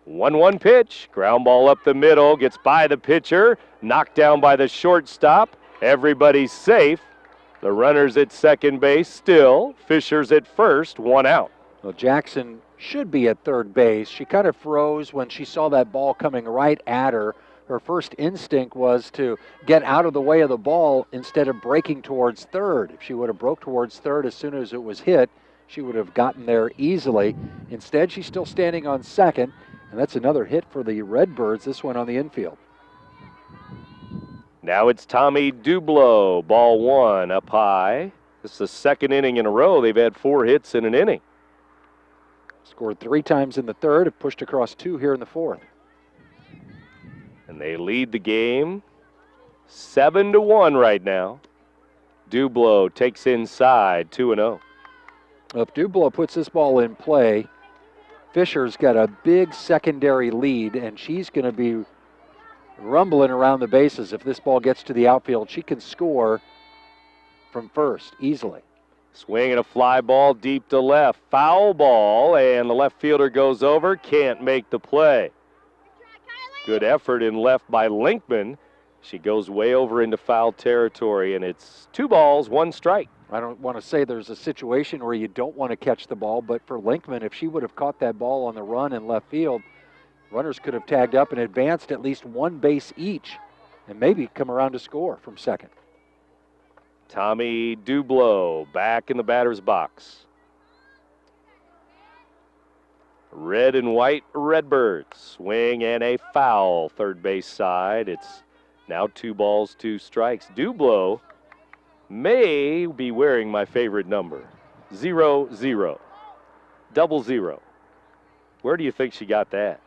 1-1 pitch. Ground ball up the middle. Gets by the pitcher. Knocked down by the shortstop. Everybody's safe. The runner's at second base still. Fisher's at first. 1 out. Well, Jackson should be at third base. She kind of froze when she saw that ball coming right at her. Her first instinct was to get out of the way of the ball instead of breaking towards third. If she would have broke towards third as soon as it was hit, she would have gotten there easily. Instead, she's still standing on second, and that's another hit for the Redbirds, this one on the infield. Now it's Tommy Dublow, ball 1 up high. This is the second inning in a row. They've had 4 hits in an inning. Scored 3 times in the third, have pushed across 2 here in the fourth. And they lead the game 7-1 right now. Dublow takes inside, 2-0. If Dublow puts this ball in play, Fisher's got a big secondary lead, and she's going to be rumbling around the bases. If this ball gets to the outfield, she can score from first easily. Swing and a fly ball deep to left. Foul ball, and the left fielder goes over, can't make the play. Good effort in left by Linkman. She goes way over into foul territory, and it's 2 balls, 1 strike. I don't want to say there's a situation where you don't want to catch the ball, but for Linkman, if she would have caught that ball on the run in left field, runners could have tagged up and advanced at least one base each and maybe come around to score from second. Tommy Dublow back in the batter's box. Red and white Redbirds. Swing and a foul third base side. It's now 2 balls, 2 strikes. Dublow may be wearing my favorite number, 0-0, 00. Where do you think she got that?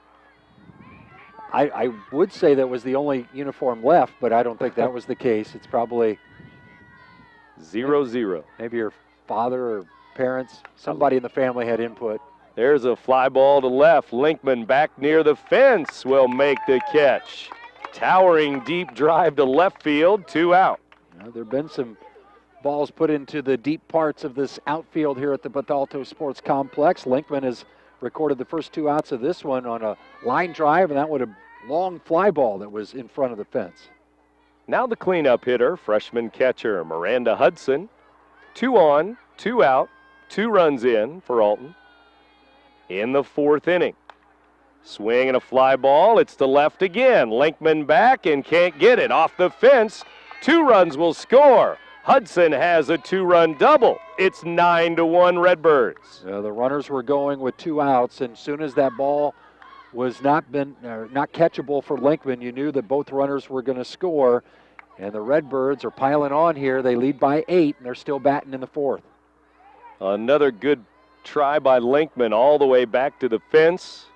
I would say that was the only uniform left, but I don't think that was the case. It's probably 0-0. Maybe your father or parents, somebody in the family had input. There's a fly ball to left. Linkman back near the fence will make the catch. Towering deep drive to left field, 2 out. There have been some balls put into the deep parts of this outfield here at the Bethalto Sports Complex. Linkman has recorded the first 2 outs of this one on a line drive, and that was a long fly ball that was in front of the fence. Now the cleanup hitter, freshman catcher Miranda Hudson. 2 on, 2 out, 2 runs in for Alton. In the 4th inning. Swing and a fly ball. It's to left again. Linkman back and can't get it. Off the fence. 2 runs will score. Hudson has a 2-run double. It's 9-1 Redbirds. The runners were going with 2 outs, and as soon as that ball was not catchable for Linkman, you knew that both runners were going to score. And the Redbirds are piling on here. They lead by 8, and they're still batting in the 4th. Another good try by Linkman all the way back to the fence.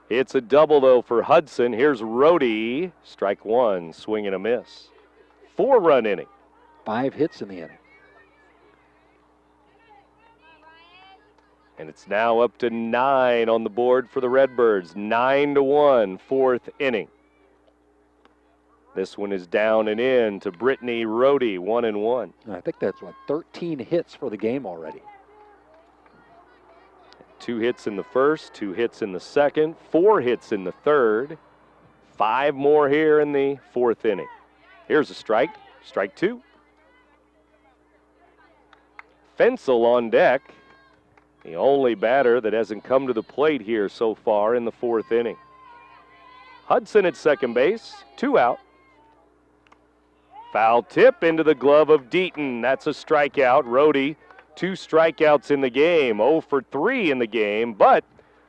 It's a double, though, for Hudson. Here's Rohde. Strike 1, swing and a miss. 4-run inning. 5 hits in the inning. And it's now up to 9 on the board for the Redbirds. 9-1, 4th inning. This one is down and in to Brittany Rohde, 1-1. I think that's 13 hits for the game already. 2 hits in the first, 2 hits in the second, 4 hits in the third, 5 more here in the 4th inning. Here's a strike, strike 2. Fensel on deck, the only batter that hasn't come to the plate here so far in the 4th inning. Hudson at second base, 2 out. Foul tip into the glove of Deaton. That's a strikeout. Rohde, 2 strikeouts in the game, 0 for 3 in the game, but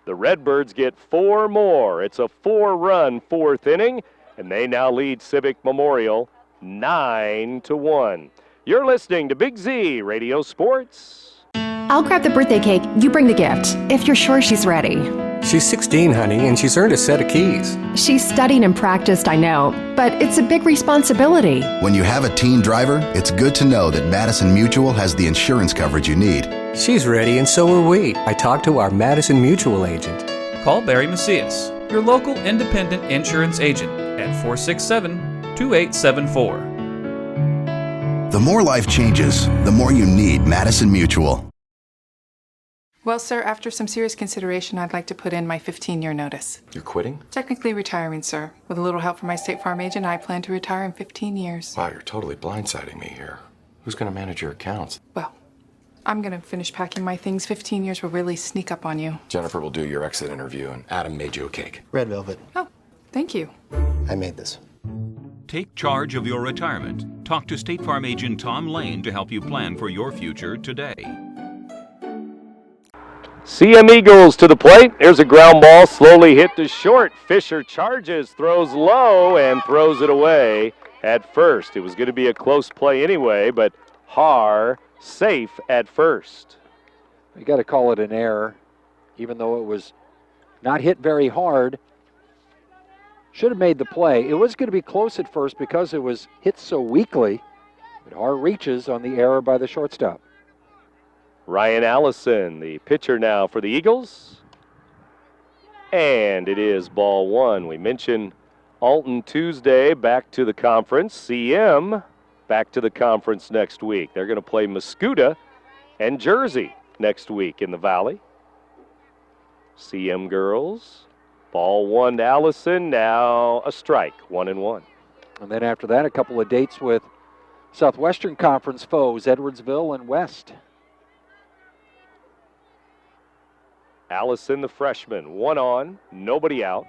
the Redbirds get 4 more. It's a 4-run 4th inning, and they now lead Civic Memorial 9-1. You're listening to Big Z Radio Sports. I'll grab the birthday cake, you bring the gift, if you're sure she's ready. She's 16, honey, and she's earned a set of keys. She's studied and practiced, I know, but it's a big responsibility. When you have a teen driver, it's good to know that Madison Mutual has the insurance coverage you need. She's ready, and so are we. I talked to our Madison Mutual agent. Call Barry Macias, your local independent insurance agent, at 467-2874. The more life changes, the more you need Madison Mutual. Well, sir, after some serious consideration, I'd like to put in my 15-year notice. You're quitting? Technically retiring, sir. With a little help from my State Farm agent, I plan to retire in 15 years. Wow, you're totally blindsiding me here. Who's going to manage your accounts? Well, I'm going to finish packing my things. 15 years will really sneak up on you. Jennifer will do your exit interview, and Adam made you a cake. Red velvet. Oh, thank you. I made this. Take charge of your retirement. Talk to State Farm agent Tom Lane to help you plan for your future today. CM Eagles to the plate. There's a ground ball slowly hit to short. Fisher charges, throws low, and throws it away at first. It was going to be a close play anyway, but Haar safe at first. You got to call it an error, even though it was not hit very hard. Should have made the play. It was going to be close at first because it was hit so weakly, but Haar reaches on the error by the shortstop. Ryan Allison, the pitcher now for the Eagles. And it is ball 1. We mentioned Alton Tuesday back to the conference. CM back to the conference next week. They're going to play Mascoutah and Jersey next week in the Valley. CM girls. Ball 1 to Allison. Now a strike, 1-1. And then after that, a couple of dates with Southwestern Conference foes, Edwardsville and West. Allison, the freshman, 1 on, nobody out.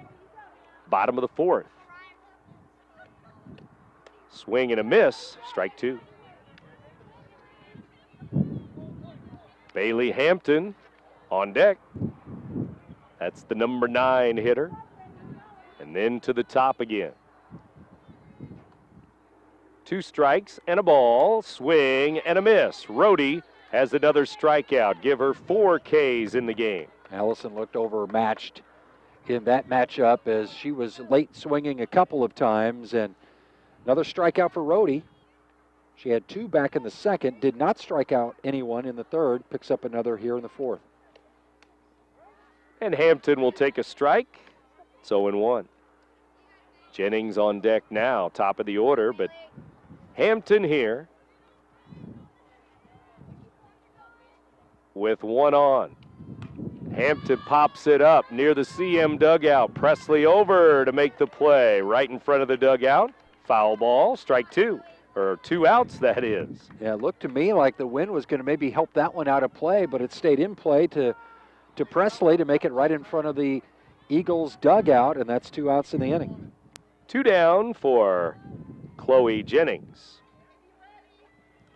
Bottom of the 4th. Swing and a miss, strike 2. Bailey Hampton on deck. That's the number 9 hitter. And then to the top again. 2 strikes and a ball, swing and a miss. Rhodey has another strikeout, give her 4 Ks in the game. Allison looked overmatched in that matchup as she was late swinging a couple of times, and another strikeout for Rhodey. She had 2 back in the second, did not strike out anyone in the third, picks up another here in the 4th. And Hampton will take a strike. It's 0-1. Jennings on deck now, top of the order, but Hampton here with 1 on. Hampton pops it up near the CM dugout. Presley over to make the play right in front of the dugout. Foul ball, strike 2, or 2 outs, that is. Yeah, it looked to me like the wind was going to maybe help that one out of play, but it stayed in play to Presley to make it right in front of the Eagles dugout, and that's 2 outs in the inning. 2 down for Chloe Jennings.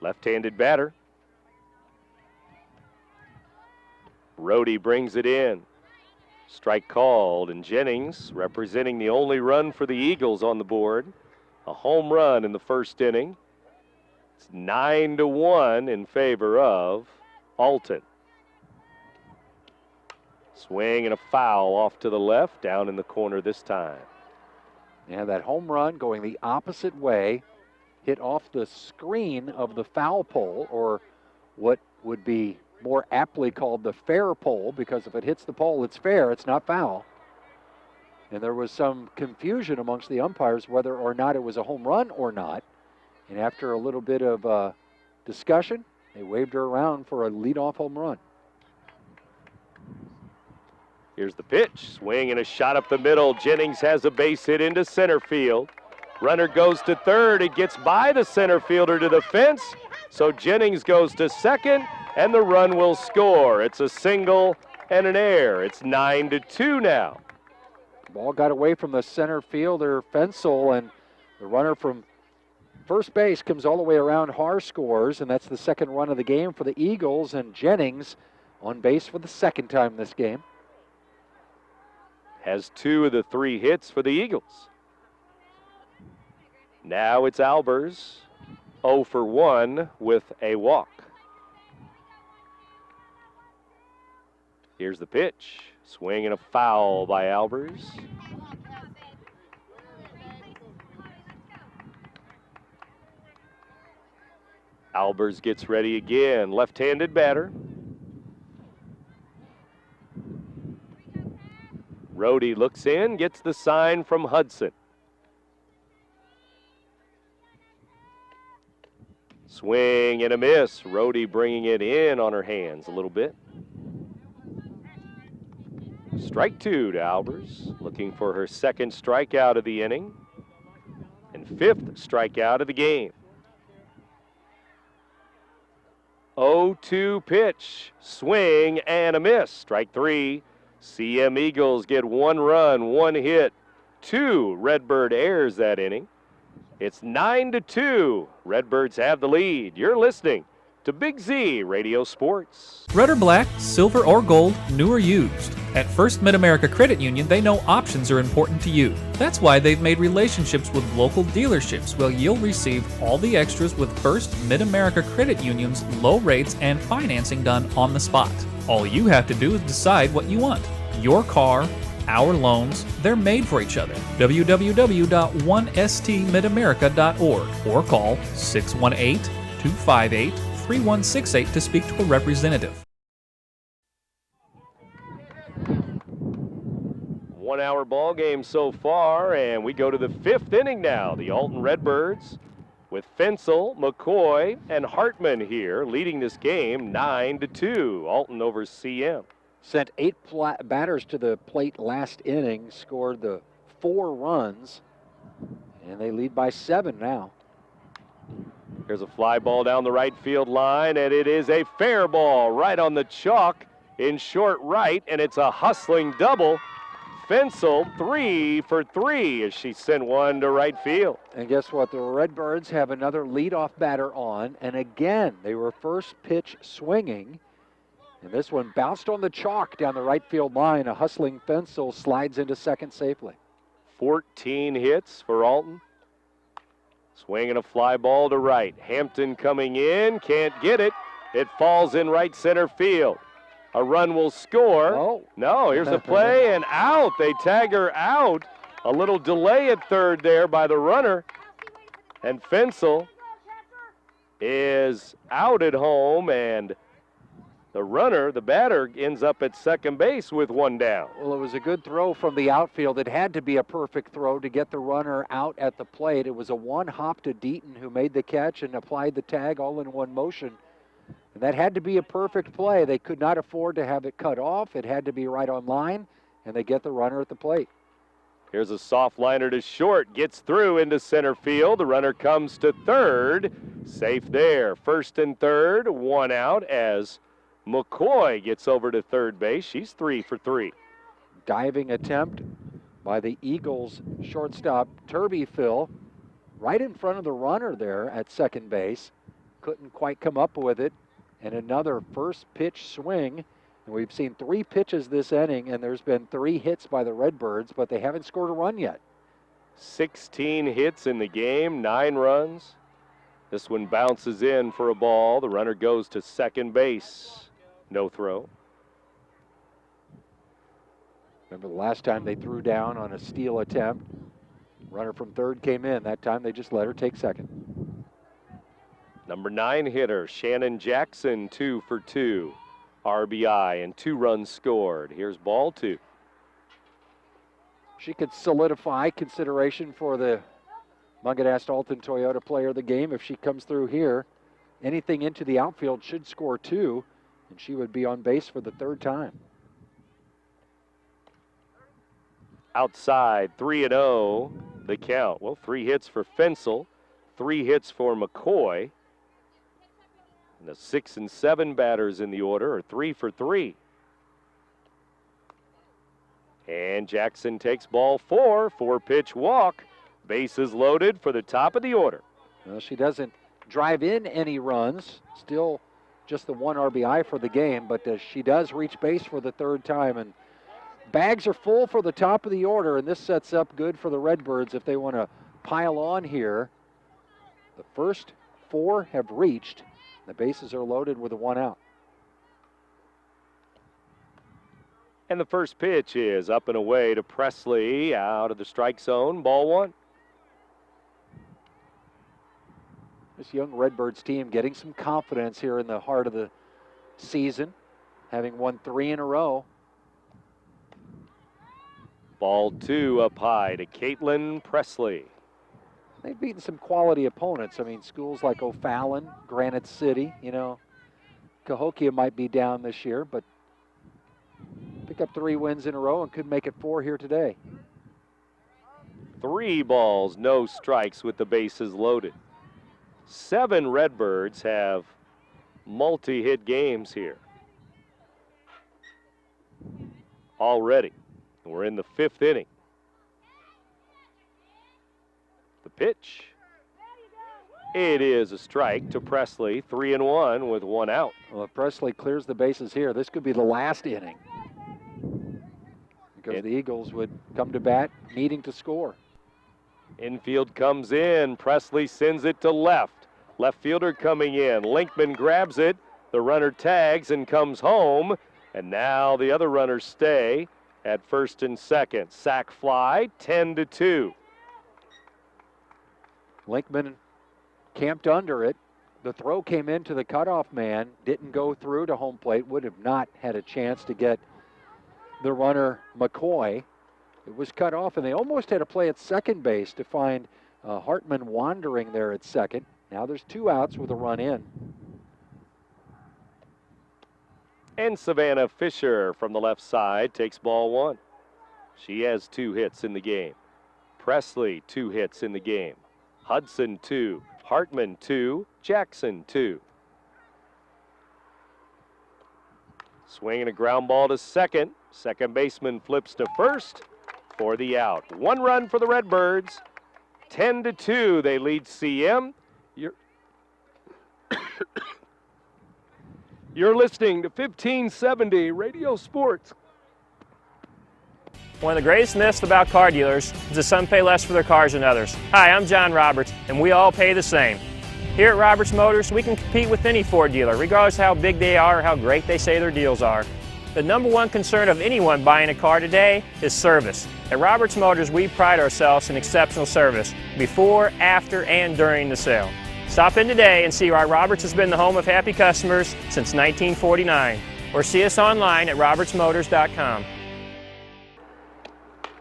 Left-handed batter. Rhodey brings it in. Strike called, and Jennings, representing the only run for the Eagles on the board, a home run in the first inning. It's 9-1 in favor of Alton. Swing and a foul off to the left, down in the corner this time. Yeah, that home run going the opposite way, hit off the screen of the foul pole, or what would be more aptly called the fair pole, because if it hits the pole, it's fair, it's not foul. And there was some confusion amongst the umpires whether or not it was a home run or not. And after a little bit of discussion, they waved her around for a leadoff home run. Here's the pitch, swing and a shot up the middle. Jennings has a base hit into center field. Runner goes to third. It gets by the center fielder to the fence. So Jennings goes to second, and the run will score. It's a single and an error. It's 9-2 now. Ball got away from the center fielder, Fensel, and the runner from first base comes all the way around. Har scores, and that's the second run of the game for the Eagles, and Jennings on base for the second time this game. Has 2 of the 3 hits for the Eagles. Now it's Albers, 0 for 1 with a walk. Here's the pitch. Swing and a foul by Albers. Albers gets ready again. Left-handed batter. Rhodey looks in, gets the sign from Hudson. Swing and a miss. Rhodey bringing it in on her hands a little bit. Strike 2 to Albers, looking for her second strikeout of the inning and 5th strikeout of the game. 0-2 pitch, swing and a miss. Strike 3. CM Eagles get 1 run, 1 hit, 2 Redbird errors that inning. It's 9-2. Redbirds have the lead. You're listening to Big Z Radio Sports. Red or black, silver or gold, new or used. At First Mid-America Credit Union, they know options are important to you. That's why they've made relationships with local dealerships where you'll receive all the extras with First Mid-America Credit Union's low rates and financing done on the spot. All you have to do is decide what you want. Your car, our loans, they're made for each other. www.1stmidamerica.org or call 618-258-3168 to speak to a representative. 1 hour ball game so far, and we go to the 5th inning now. The Alton Redbirds with Fensel, McCoy, and Hartman here leading this game 9-2. Alton over CM. Sent 8 batters to the plate last inning, scored the 4 runs, and they lead by 7 now. Here's a fly ball down the right field line, and it is a fair ball right on the chalk in short right, and it's a hustling double. Fensel 3 for 3 as she sent one to right field. And guess what? The Redbirds have another leadoff batter on, and again, they were first pitch swinging, and this one bounced on the chalk down the right field line. A hustling Fensel slides into second safely. 14 hits for Alton. Swinging a fly ball to right. Hampton coming in, can't get it. It falls in right center field. A run will score. Oh. No, here's a play and out. They tag her out. A little delay at third there by the runner. And Fensel is out at home, and the runner, the batter, ends up at second base with one down. Well, it was a good throw from the outfield. It had to be a perfect throw to get the runner out at the plate. It was a one hop to Deaton, who made the catch and applied the tag all in one motion. And that had to be a perfect play. They could not afford to have it cut off. It had to be right on line, and they get the runner at the plate. Here's a soft liner to short, gets through into center field. The runner comes to third, safe there. First and third, one out as McCoy gets over to third base. She's 3 for 3. Diving attempt by the Eagles shortstop, Turby Phil, right in front of the runner there at second base. Couldn't quite come up with it. And another first pitch swing. And we've seen 3 pitches this inning, and there's been 3 hits by the Redbirds, but they haven't scored a run yet. 16 hits in the game, 9 runs. This one bounces in for a ball. The runner goes to second base. No throw. Remember the last time they threw down on a steal attempt? Runner from third came in. That time they just let her take second. Number 9 hitter, Shannon Jackson, 2 for 2. RBI and 2 runs scored. Here's ball 2. She could solidify consideration for the Mungadast Alton Toyota player of the game if she comes through here. Anything into the outfield should score 2, and she would be on base for the 3rd time. Outside, 3-0, the count. Well, 3 hits for Fensel, 3 hits for McCoy. And the 6 and 7 batters in the order are 3 for 3. And Jackson takes ball 4, 4-pitch walk. Bases loaded for the top of the order. Well, she doesn't drive in any runs. Still just the 1 RBI for the game, but she does reach base for the 3rd time. And bags are full for the top of the order, and this sets up good for the Redbirds if they want to pile on here. The first 4 have reached. The bases are loaded with a 1 out. And the first pitch is up and away to Presley, out of the strike zone, ball 1. This young Redbirds team getting some confidence here in the heart of the season, having won 3 in a row. Ball 2 up high to Caitlin Presley. They've beaten some quality opponents. I mean, schools like O'Fallon, Granite City, you know. Cahokia might be down this year, but pick up 3 wins in a row and could make it 4 here today. 3 balls, no strikes with the bases loaded. 7 Redbirds have multi-hit games here already. We're in the 5th inning. The pitch. It is a strike to Presley, 3-1 with 1 out. Well, if Presley clears the bases here, this could be the last inning, because the Eagles would come to bat needing to score. Infield comes in. Presley sends it to left. Left fielder coming in. Linkman grabs it. The runner tags and comes home. And now the other runners stay at first and second. Sac fly, 10-2. Linkman camped under it. The throw came into the cutoff man, didn't go through to home plate, would have not had a chance to get the runner McCoy. It was cut off, and they almost had a play at second base to find Hartman wandering there at second. Now there's 2 outs with a run in. And Savannah Fisher from the left side takes ball 1. She has 2 hits in the game. Presley, 2 hits in the game. Hudson, 2. Hartman 2, Jackson 2. Swinging a ground ball to second. Second baseman flips to first for the out. 1 run for the Redbirds. 10-2, they lead CM. You're listening to 1570 Radio Sports. One of the greatest myths about car dealers is that some pay less for their cars than others. Hi, I'm John Roberts, and we all pay the same. Here at Roberts Motors, we can compete with any Ford dealer, regardless of how big they are or how great they say their deals are. The number one concern of anyone buying a car today is service. At Roberts Motors, we pride ourselves in exceptional service before, after, and during the sale. Stop in today and see why Roberts has been the home of happy customers since 1949, or see us online at RiverBender.com.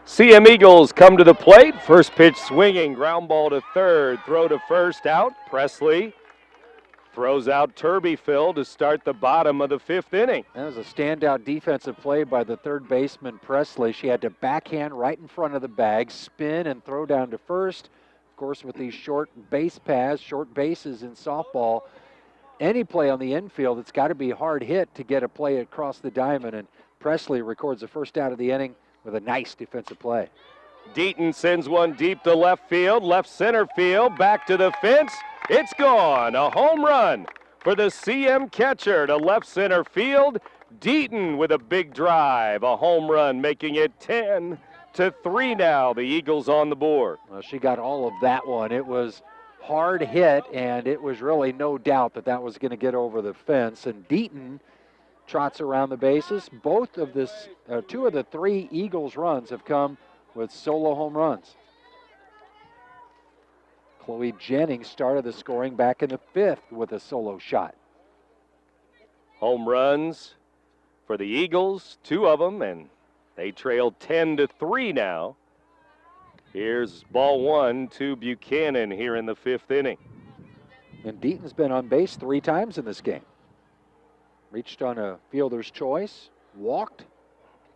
CM Eagles come to the plate. First pitch swinging, ground ball to third, throw to first, out. Presley throws out Turbyfield to start the bottom of the 5th inning. That was a standout defensive play by the third baseman, Presley. She had to backhand right in front of the bag, spin and throw down to first. Of course, with these short base paths, short bases in softball, any play on the infield, it's got to be hard hit to get a play across the diamond, and Presley records the first out of the inning with a nice defensive play. Deaton sends one deep to left field, left center field, back to the fence. It's gone. A home run for the CM catcher to left center field. Deaton with a big drive, a home run, making it 10-3 now. The Eagles on the board. Well, she got all of that one. It was hard hit, and it was really no doubt that that was going to get over the fence. And Deaton trots around the bases. Both of this, 2 of the 3 Eagles runs have come with solo home runs. Chloe Jennings started the scoring back in the 5th with a solo shot. Home runs for the Eagles, 2 of them, and they trail 10-3 now. Here's ball 1 to Buchanan here in the 5th inning. And Deaton's been on base 3 times in this game. Reached on a fielder's choice, walked,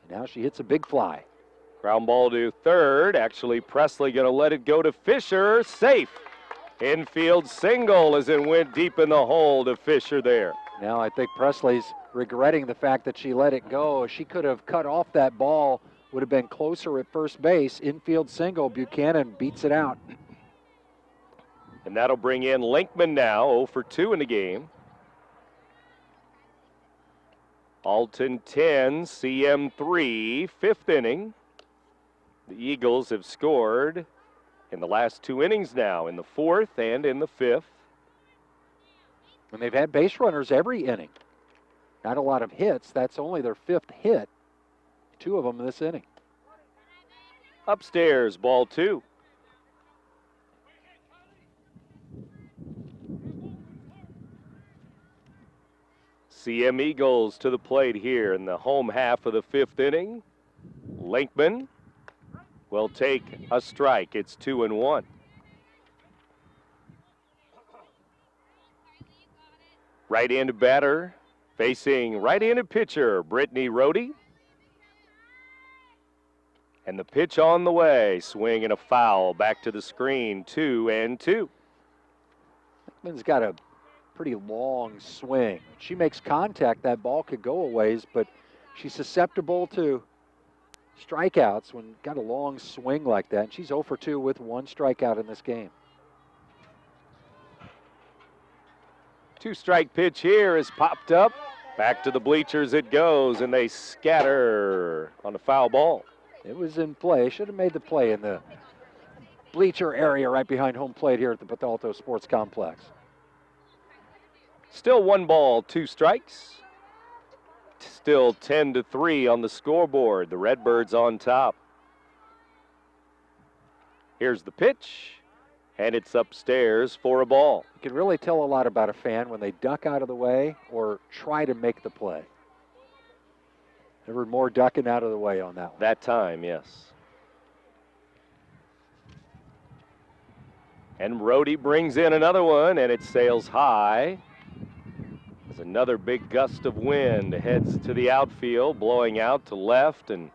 and now she hits a big fly. Ground ball to third. Actually, Presley going to let it go to Fisher. Safe. Infield single as it went deep in the hole to Fisher there. Now I think Presley's regretting the fact that she let it go. She could have cut off that ball, would have been closer at first base. Infield single. Buchanan beats it out. And that'll bring in Linkman now, 0 for 2 in the game. Alton 10, CM 3, 5th inning. The Eagles have scored in the last 2 innings now, in the 4th and in the 5th. And they've had base runners every inning. Not a lot of hits. That's only their 5th hit. 2 of them in this inning. Upstairs, ball 2. CM Eagles to the plate here in the home half of the 5th inning. Linkman will take a strike. It's 2-1. Right-handed batter facing right-handed pitcher Brittany Rohde. And the pitch on the way. Swing and a foul. Back to the screen. 2-2. Linkman's got a pretty long swing. She makes contact, that ball could go a ways, but she's susceptible to strikeouts when got a long swing like that. And she's 0 for 2 with 1 strikeout in this game. 2-strike pitch here is popped up. Back to the bleachers it goes, and they scatter on a foul ball. It was in play. Should have made the play in the bleacher area right behind home plate here at the Bethalto Sports Complex. Still 1 ball, 2 strikes. Still 10-3 on the scoreboard. The Redbirds on top. Here's the pitch, and it's upstairs for a ball. You can really tell a lot about a fan when they duck out of the way or try to make the play. There were more ducking out of the way on that one. That time, yes. And Rohde brings in another one, and it sails high. There's another big gust of wind, heads to the outfield, blowing out to left and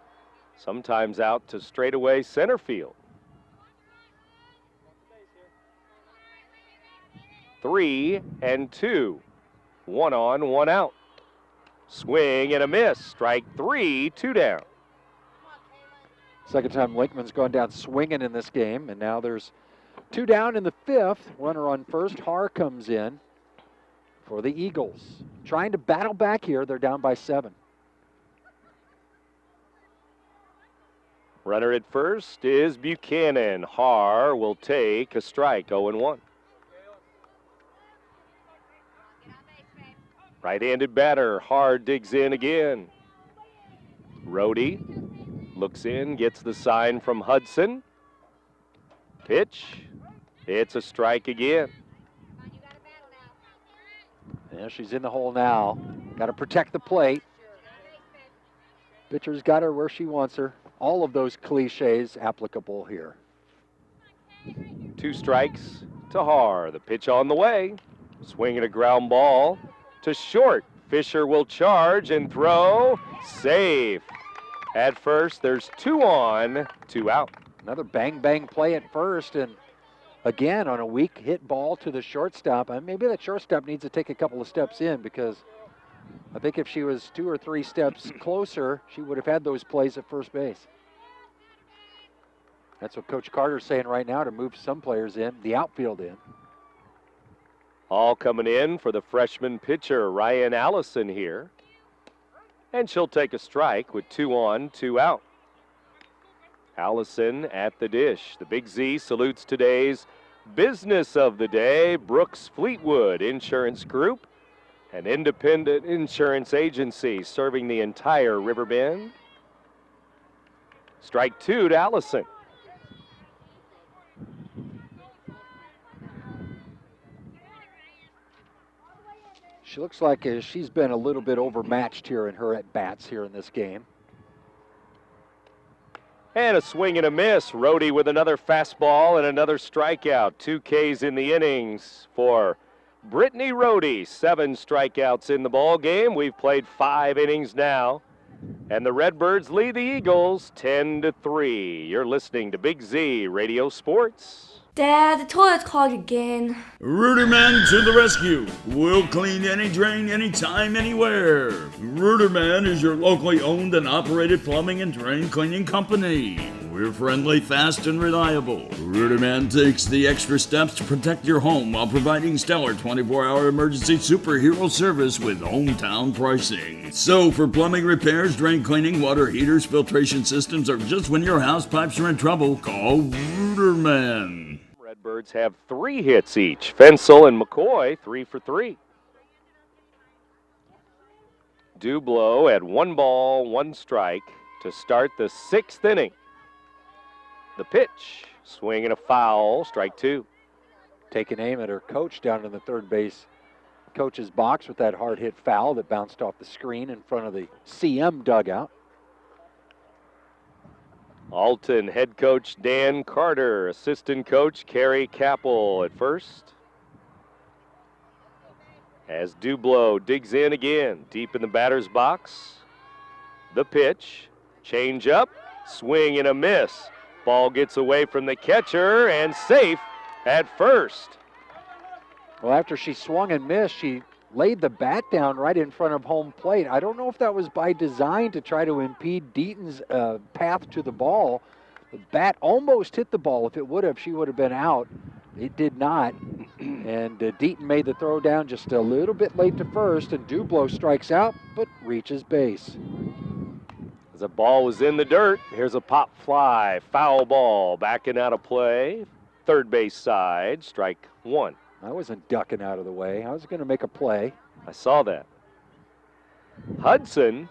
sometimes out to straightaway center field. 3-2. 1 on, 1 out. Swing and a miss. Strike 3, 2 down. Second time Linkman's gone down swinging in this game, and now there's 2 down in the 5th. Runner on first. Haar comes in for the Eagles. Trying to battle back here. They're down by 7. Runner at first is Buchanan. Haar will take a strike, 0-1. Right-handed batter. Haar digs in again. Rohde looks in, gets the sign from Hudson. Pitch. It's a strike again. Yeah, she's in the hole now. Got to protect the plate. Pitcher's got her where she wants her. All of those cliches applicable here. 2 strikes to Haar. The pitch on the way. Swinging a ground ball to short. Fisher will charge and throw. Safe. At first, there's 2 on, 2 out. Another bang-bang play at first, and again on a weak hit ball to the shortstop. Maybe that shortstop needs to take a couple of steps in, because I think if she was 2 or 3 steps closer, she would have had those plays at first base. That's what Coach Carter's saying right now, to move some players in, the outfield in. All coming in for the freshman pitcher, Ryan Allison here. And she'll take a strike with 2 on, 2 out. Allison at the dish. The Big Z salutes today's business of the day, Brooks Fleetwood Insurance Group, an independent insurance agency serving the entire Riverbend. Strike 2 to Allison. She looks like she's been a little bit overmatched here in her at-bats here in this game. And a swing and a miss. Rohde with another fastball and another strikeout. 2 Ks in the innings for Brittany Rohde. 7 strikeouts in the ball game. We've played 5 innings now. And the Redbirds lead the Eagles 10-3. You're listening to Big Z Radio Sports. Dad, the toilet's clogged again. Ruderman to the rescue. We'll clean any drain, anytime, anywhere. Ruderman is your locally owned and operated plumbing and drain cleaning company. We're friendly, fast, and reliable. Ruderman takes the extra steps to protect your home while providing stellar 24-hour emergency superhero service with hometown pricing. So for plumbing repairs, drain cleaning, water heaters, filtration systems, or just when your house pipes are in trouble, call Ruderman. Redbirds have 3 hits each. Fensel and McCoy 3 for 3. Dublow at 1 ball, 1 strike to start the 6th inning. The pitch, swing and a foul, strike 2. Taking aim at her coach down in the third base coach's box with that hard hit foul that bounced off the screen in front of the CM dugout. Alton head coach Dan Carter, assistant coach Carrie Capel at first. As Dublow digs in again, deep in the batter's box. The pitch, change up, swing and a miss. Ball gets away from the catcher and safe at first. Well, after she swung and missed, she laid the bat down right in front of home plate. I don't know if that was by design to try to impede Deaton's path to the ball. The bat almost hit the ball. If it would have, she would have been out. It did not. And Deaton made the throw down just a little bit late to first, and Dublow strikes out but reaches base. As the ball was in the dirt, here's a pop fly, foul ball, backing out of play. Third base side, strike 1. I wasn't ducking out of the way. I was going to make a play. I saw that. Hudson,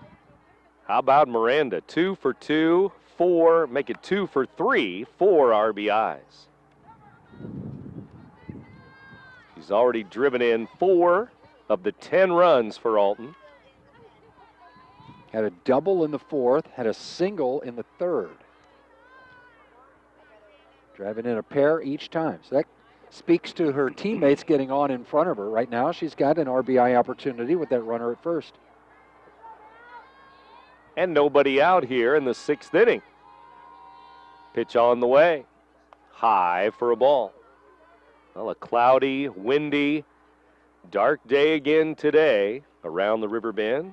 how about Miranda? 2 for 2, 4, make it 2 for 3, 4 RBIs. She's already driven in 4 of the 10 runs for Alton. Had a double in the 4th, had a single in the 3rd. Driving in a pair each time. So that speaks to her teammates getting on in front of her. Right now, she's got an RBI opportunity with that runner at first. And nobody out here in the 6th inning. Pitch on the way. High for a ball. Well, a cloudy, windy, dark day again today around the River Bend.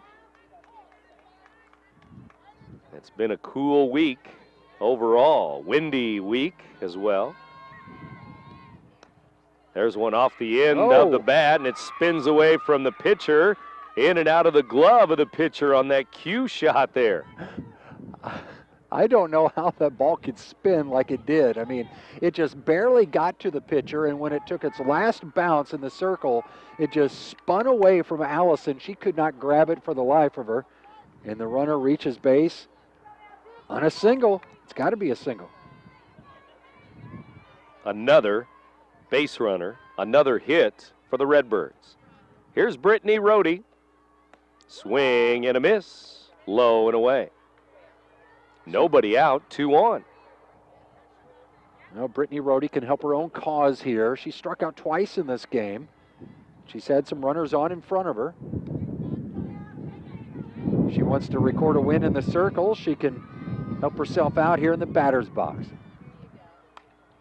It's been a cool week overall, windy week as well. There's one off the end of the bat, and it spins away from the pitcher, in and out of the glove of the pitcher on that cue shot there. I don't know how that ball could spin like it did. I mean, it just barely got to the pitcher, and when it took its last bounce in the circle, it just spun away from Allison. She could not grab it for the life of her, and the runner reaches base on a single. It's got to be a single. Another base runner, another hit for the Redbirds. Here's Brittany Rohde. Swing and a miss, low and away. Nobody out, 2 on. Well, Brittany Rohde can help her own cause here. She struck out twice in this game. She's had some runners on in front of her. She wants to record a win in the circle. She can help herself out here in the batter's box.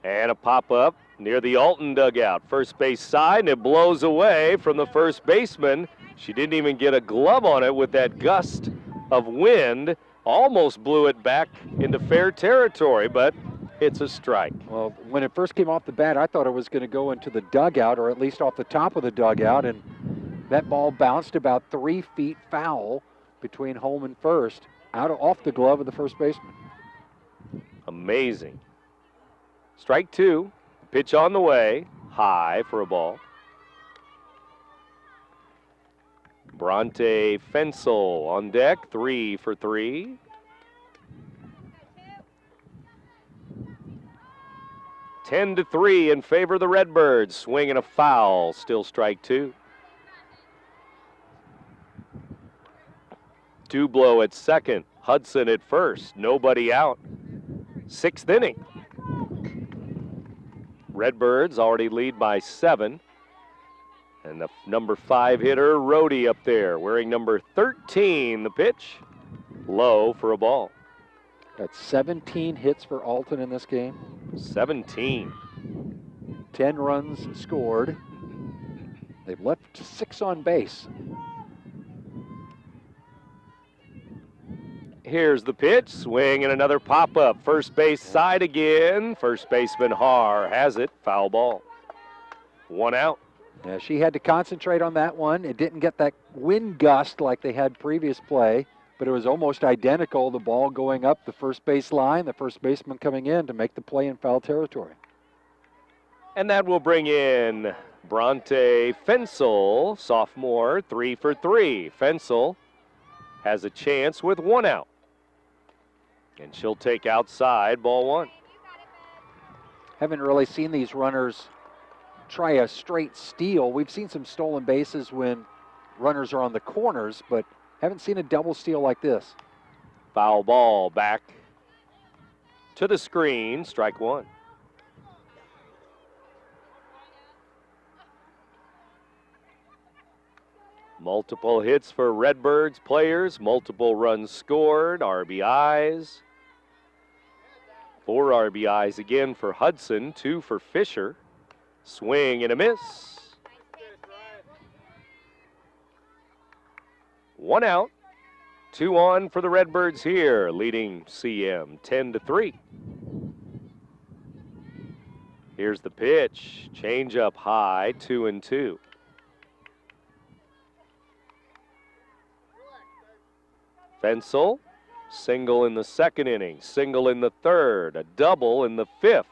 And a pop-up near the Alton dugout. First base side, and it blows away from the first baseman. She didn't even get a glove on it with that gust of wind. Almost blew it back into fair territory, but it's a strike. Well, when it first came off the bat, I thought it was going to go into the dugout, or at least off the top of the dugout, and that ball bounced about 3 feet foul between home and first, off the glove of the first baseman. Amazing. Strike 2, pitch on the way, high for a ball. Bronte Fensel on deck, 3 for 3. Ten to 3 in favor of the Redbirds. Swing and a foul, still strike 2. Dublow at second, Hudson at first, nobody out. 6th inning. Redbirds already lead by 7. And the number 5 hitter, Rohde, up there, wearing number 13. The pitch, low for a ball. Got 17 hits for Alton in this game. 17. 10 runs scored. They've left 6 on base. Here's the pitch, swing and another pop-up. First base side again. First baseman Har has it, foul ball. 1 out. Yeah, she had to concentrate on that one. It didn't get that wind gust like they had previous play, but it was almost identical. The ball going up the first base line, the first baseman coming in to make the play in foul territory. And that will bring in Bronte Fensel, sophomore, 3 for 3. Fensel has a chance with 1 out. And she'll take outside, ball 1. Haven't really seen these runners try a straight steal. We've seen some stolen bases when runners are on the corners, but haven't seen a double steal like this. Foul ball back to the screen, strike 1. Multiple hits for Redbirds players, multiple runs scored, RBIs. 4 RBIs again for Hudson, 2 for Fisher. Swing and a miss. 1 out, 2 on for the Redbirds here, leading CM 10 to 3. Here's the pitch, change up high, 2-2. Fensel, single in the 2nd inning, single in the 3rd, a double in the 5th.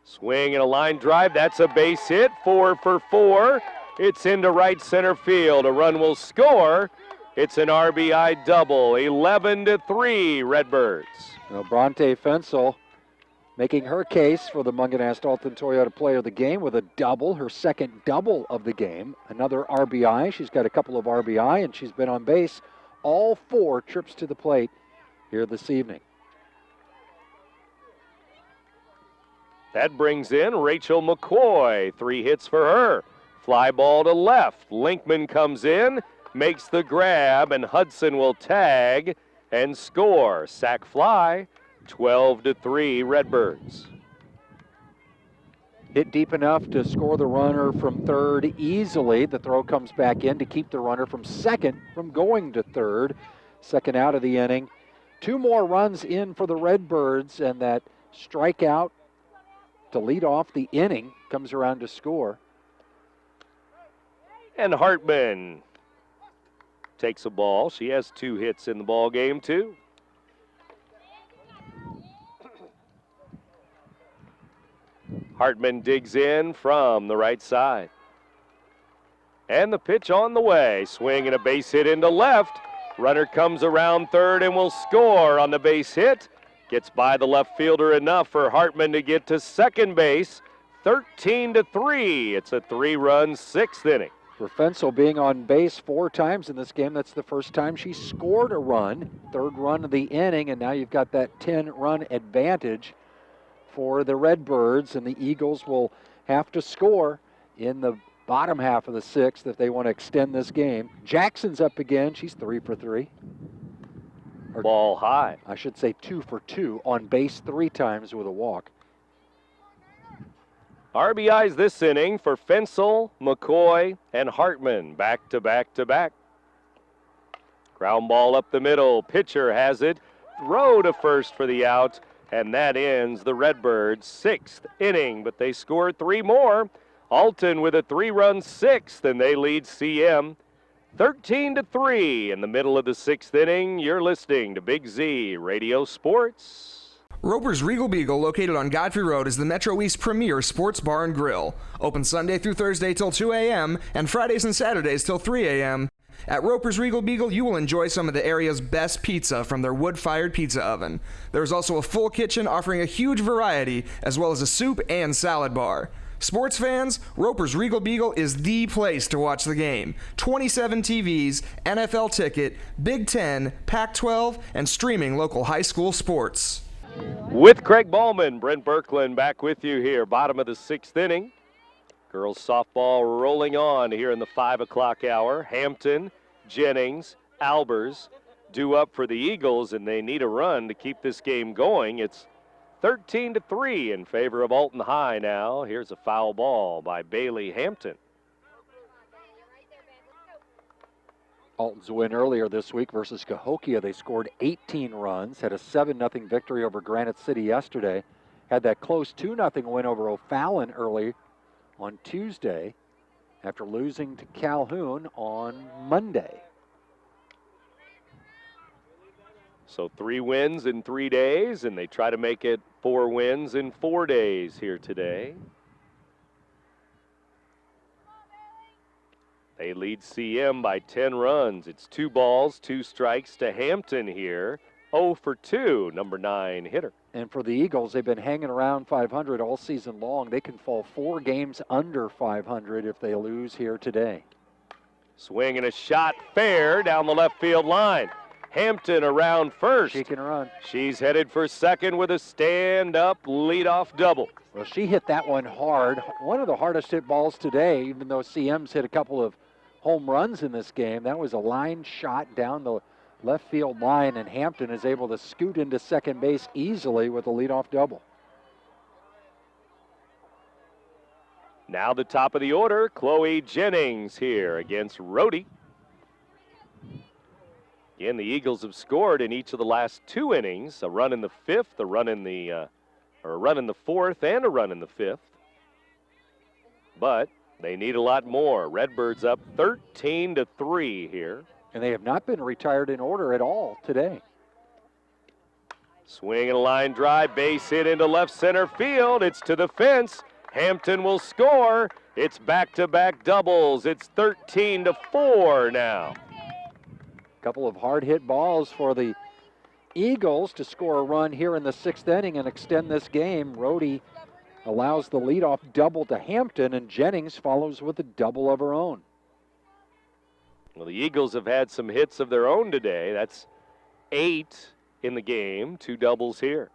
Swing and a line drive, that's a base hit, 4 for 4. It's into right center field, a run will score. It's an RBI double, 11 to 3, Redbirds. Well, Bronte Fensel making her case for the Munganast Alton Toyota Player of the Game with a double, her 2nd double of the game. Another RBI. She's got a couple of RBI, and she's been on base all 4 trips to the plate here this evening. That brings in Rachel McCoy, 3 hits for her. Fly ball to left. Linkman comes in, makes the grab, and Hudson will tag and score. Sac fly. 12 to 3, Redbirds. hit deep enough to score the runner from third easily. The throw comes back in to keep the runner from second from going to third. Second out of the inning. 2 more runs in for the Redbirds, and that strikeout to lead off the inning comes around to score. And Hartman takes a ball. She has 2 hits in the ball game, too. Hartman digs in from the right side. And the pitch on the way. Swing and a base hit into left. Runner comes around third and will score on the base hit. Gets by the left fielder enough for Hartman to get to second base. 13-3. It's a 3-run 6th inning. For Fensel being on base 4 times in this game, that's the first time she scored a run. 3rd run of the inning, and now you've got that 10-run advantage for the Redbirds, and the Eagles will have to score in the bottom half of the 6th if they want to extend this game. Jackson's up again. She's 3 for 3. Ball high. I should say 2 for 2, on base 3 times with a walk. RBIs this inning for Fensel, McCoy, and Hartman. Back to back to back. Ground ball up the middle. Pitcher has it. Throw to first for the out. And that ends the Redbirds' 6th inning. But they scored 3 more. Alton with a 3-run 6th, and they lead CM 13-3 in the middle of the 6th inning. You're listening to Big Z Radio Sports. Roper's Regal Beagle, located on Godfrey Road, is the Metro East premier sports bar and grill. Open Sunday through Thursday till 2 a.m. and Fridays and Saturdays till 3 a.m. At Roper's Regal Beagle, you will enjoy some of the area's best pizza from their wood-fired pizza oven. There is also a full kitchen offering a huge variety, as well as a soup and salad bar. Sports fans, Roper's Regal Beagle is the place to watch the game. 27 TVs, NFL ticket, Big Ten, Pac-12, and streaming local high school sports. With Craig Ballman, Brent Birkeland back with you here, bottom of the 6th inning. Girls softball rolling on here in the 5 o'clock hour. Hampton, Jennings, Albers due up for the Eagles, and they need a run to keep this game going. It's 13-3 in favor of Alton High now. Here's a foul ball by Bailey Hampton. Alton's win earlier this week versus Cahokia. They scored 18 runs, had a 7-0 victory over Granite City yesterday, had that close 2-0 win over O'Fallon early on Tuesday after losing to Calhoun on Monday. So 3 wins in 3 days, and they try to make it 4 wins in 4 days here today. They lead CM by 10 runs. It's 2 balls, 2 strikes to Hampton here. 0 for 2, number 9 hitter. And for the Eagles, they've been hanging around 500 all season long. They can fall 4 games under 500 if they lose here today. Swing and a shot fair down the left field line. Hampton around first. She can run. She's headed for second with a stand-up leadoff double. Well, she hit that one hard. One of the hardest hit balls today, even though CM's hit a couple of home runs in this game. That was a line shot down the left field line, and Hampton is able to scoot into second base easily with a leadoff double. Now the top of the order, Chloe Jennings here against Rhodey. Again, the Eagles have scored in each of the last 2 innings, a run in the 5th, a run in the 4th, and a run in the 5th. But they need a lot more. Redbirds up 13-3 here. And they have not been retired in order at all today. Swing and a line drive, base hit into left center field. It's to the fence. Hampton will score. It's back-to-back doubles. It's 13-4 now. Couple of hard hit balls for the Eagles to score a run here in the 6th inning and extend this game. Rhodey allows the leadoff double to Hampton, and Jennings follows with a double of her own. Well, the Eagles have had some hits of their own today. That's 8 in the game, 2 doubles here.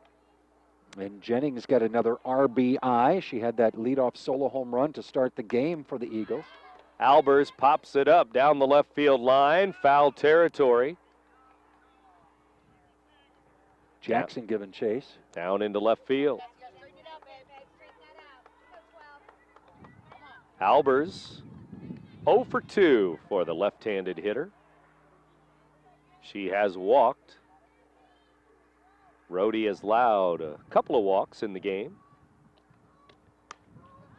And Jennings got another RBI. She had that leadoff solo home run to start the game for the Eagles. Albers pops it up down the left field line, foul territory. Jackson giving chase. Down into left field. Albers 0 for 2 for the left-handed hitter. She has walked. Rohde has allowed a couple of walks in the game.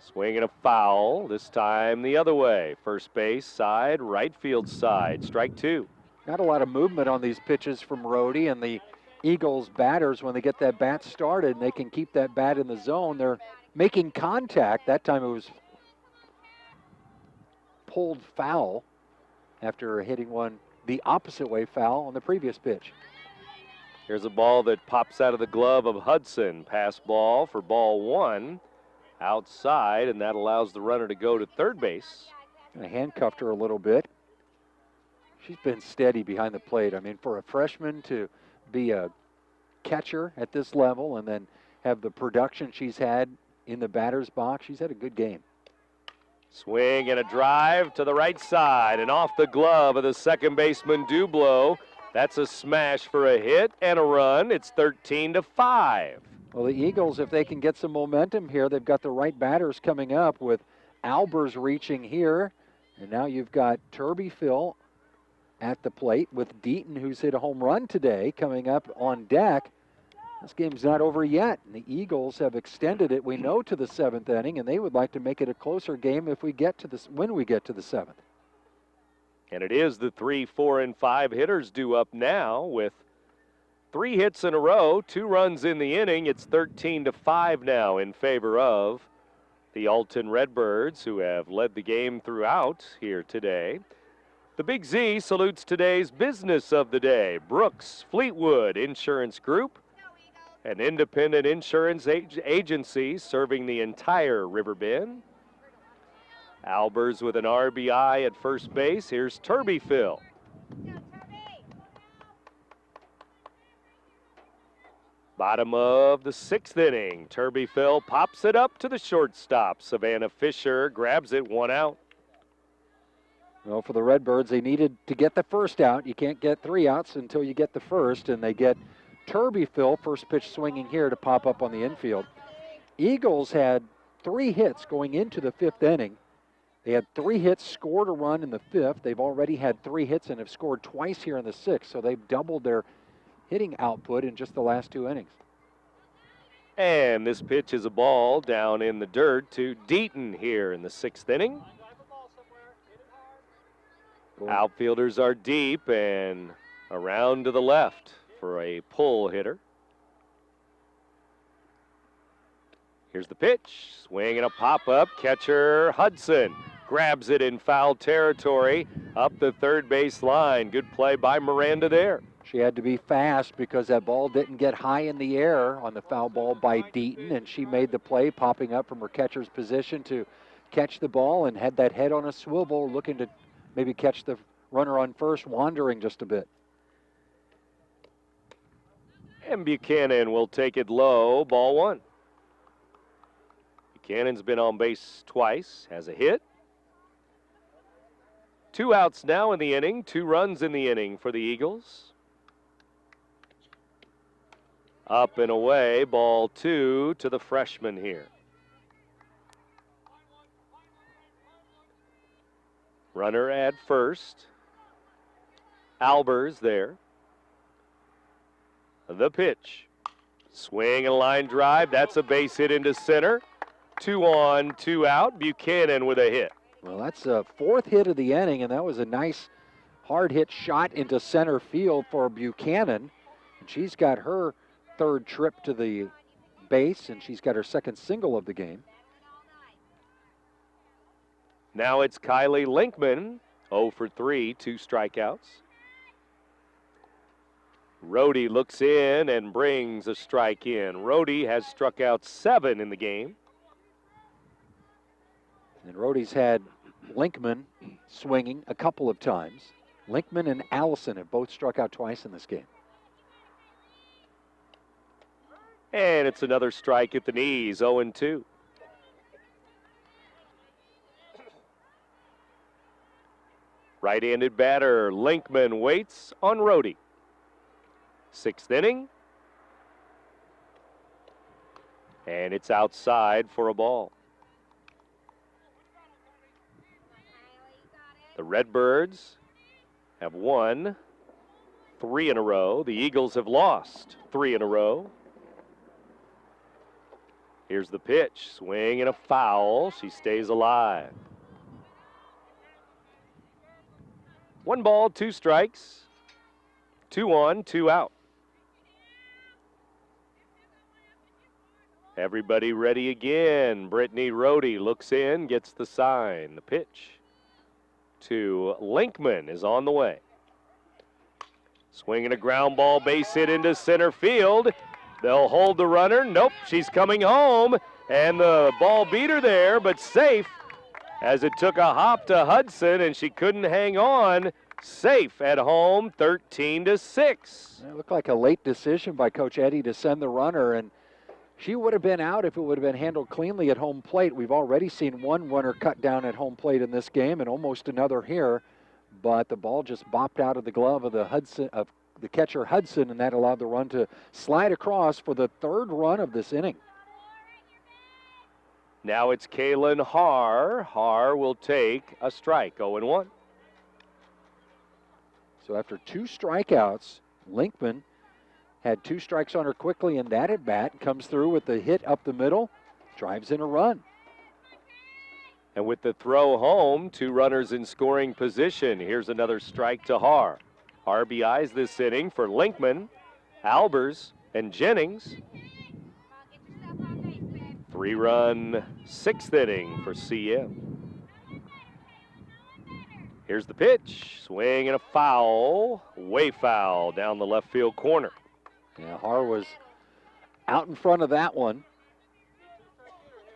Swing and a foul, this time the other way. First base side, right field side, strike 2. Not a lot of movement on these pitches from Rohde, and the Eagles batters, when they get that bat started and they can keep that bat in the zone, they're making contact. That time it was pulled foul after hitting one the opposite way foul on the previous pitch. Here's a ball that pops out of the glove of Hudson. Pass ball for ball 1 outside, and that allows the runner to go to third base. I handcuffed her a little bit. She's been steady behind the plate. I mean, for a freshman to be a catcher at this level and then have the production she's had in the batter's box, she's had a good game. Swing and a drive to the right side and off the glove of the second baseman Dublo. That's a smash for a hit and a run. It's 13-5. Well, the Eagles, if they can get some momentum here, they've got the right batters coming up with Albers reaching here. And now you've got Phil at the plate with Deaton, who's hit a home run today, coming up on deck. This game's not over yet, and the Eagles have extended it, we know, to the 7th inning, and they would like to make it a closer game if we get to this, when we get to the 7th. And it is the 3, 4, and 5 hitters due up now with 3 hits in a row, 2 runs in the inning. It's 13-5 now in favor of the Alton Redbirds, who have led the game throughout here today. The Big Z salutes today's business of the day, Brooks Fleetwood Insurance Group, an independent insurance agency serving the entire Riverbend. Albers with an RBI at first base. Here's Phil. Bottom of the 6th inning. Phil pops it up to the shortstop. Savannah Fisher grabs it, 1 out. Well, for the Redbirds, they needed to get the first out. You can't get 3 outs until you get the first, and they get Phil, first pitch swinging here to pop up on the infield. Eagles had 3 hits going into the 5th inning. They had 3 hits, scored a run in the 5th. They've already had 3 hits and have scored twice here in the 6th, so they've doubled their hitting output in just the last 2 innings. And this pitch is a ball down in the dirt to Deaton here in the 6th inning. Outfielders are deep and around to the left for a pull hitter. Here's the pitch. Swing and a pop-up. Catcher Hudson grabs it in foul territory up the third base line. Good play by Miranda there. She had to be fast because that ball didn't get high in the air on the foul ball by Deaton, and she made the play popping up from her catcher's position to catch the ball and had that head on a swivel looking to maybe catch the runner on first, wandering just a bit. And Buchanan will take it low, ball 1. Buchanan's been on base twice, has a hit. 2 outs now in the inning, 2 runs in the inning for the Eagles. Up and away, ball 2 to the freshman here. Runner at first. Albers there. The pitch. Swing and line drive. That's a base hit into center. 2 on, 2 out. Buchanan with a hit. Well, that's a 4th hit of the inning, and that was a nice hard hit shot into center field for Buchanan. And she's got her 3rd trip to the base, and she's got her 2nd single of the game. Now it's Kylie Linkman, 0 for 3, 2 strikeouts. Rohde looks in and brings a strike in. Rohde has struck out 7 in the game. And Rohde's had Linkman swinging a couple of times. Linkman and Allison have both struck out twice in this game. And it's another strike at the knees, 0-2. Right-handed batter Linkman waits on Rohde. 6th inning. And it's outside for a ball. The Redbirds have won 3 in a row. The Eagles have lost 3 in a row. Here's the pitch. Swing and a foul. She stays alive. 1 ball, 2 strikes. 2 on, 2 out. Everybody ready again. Brittany Rohde looks in, gets the sign. The pitch to Linkman is on the way. Swinging a ground ball, base hit into center field. They'll hold the runner. Nope, she's coming home. And the ball beat her there, but safe as it took a hop to Hudson, and she couldn't hang on. Safe at home, 13-6. It looked like a late decision by Coach Eddy to send the runner, and she would have been out if it would have been handled cleanly at home plate. We've already seen 1 runner cut down at home plate in this game, and almost another here. But the ball just bopped out of the glove of the catcher Hudson, and that allowed the run to slide across for the 3rd run of this inning. Now it's Kaylin Haar. Haar will take a strike, 0-1. So after 2 strikeouts, Linkman had 2 strikes on her quickly in that at-bat, comes through with the hit up the middle, drives in a run. And with the throw home, 2 runners in scoring position. Here's another strike to Haar. RBIs this inning for Linkman, Albers, and Jennings. 3-run 6th inning for CM. Here's the pitch. Swing and a foul. Way foul down the left field corner. Yeah, Haar was out in front of that one.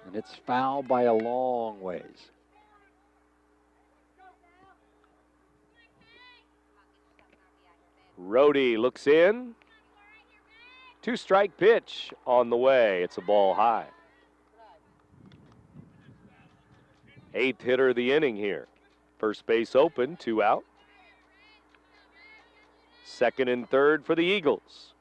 And it's foul by a long ways. Rohde looks in. 2-strike pitch on the way. It's a ball high. 8th hitter of the inning here. First base open, 2 out. 2nd and 3rd for the Eagles.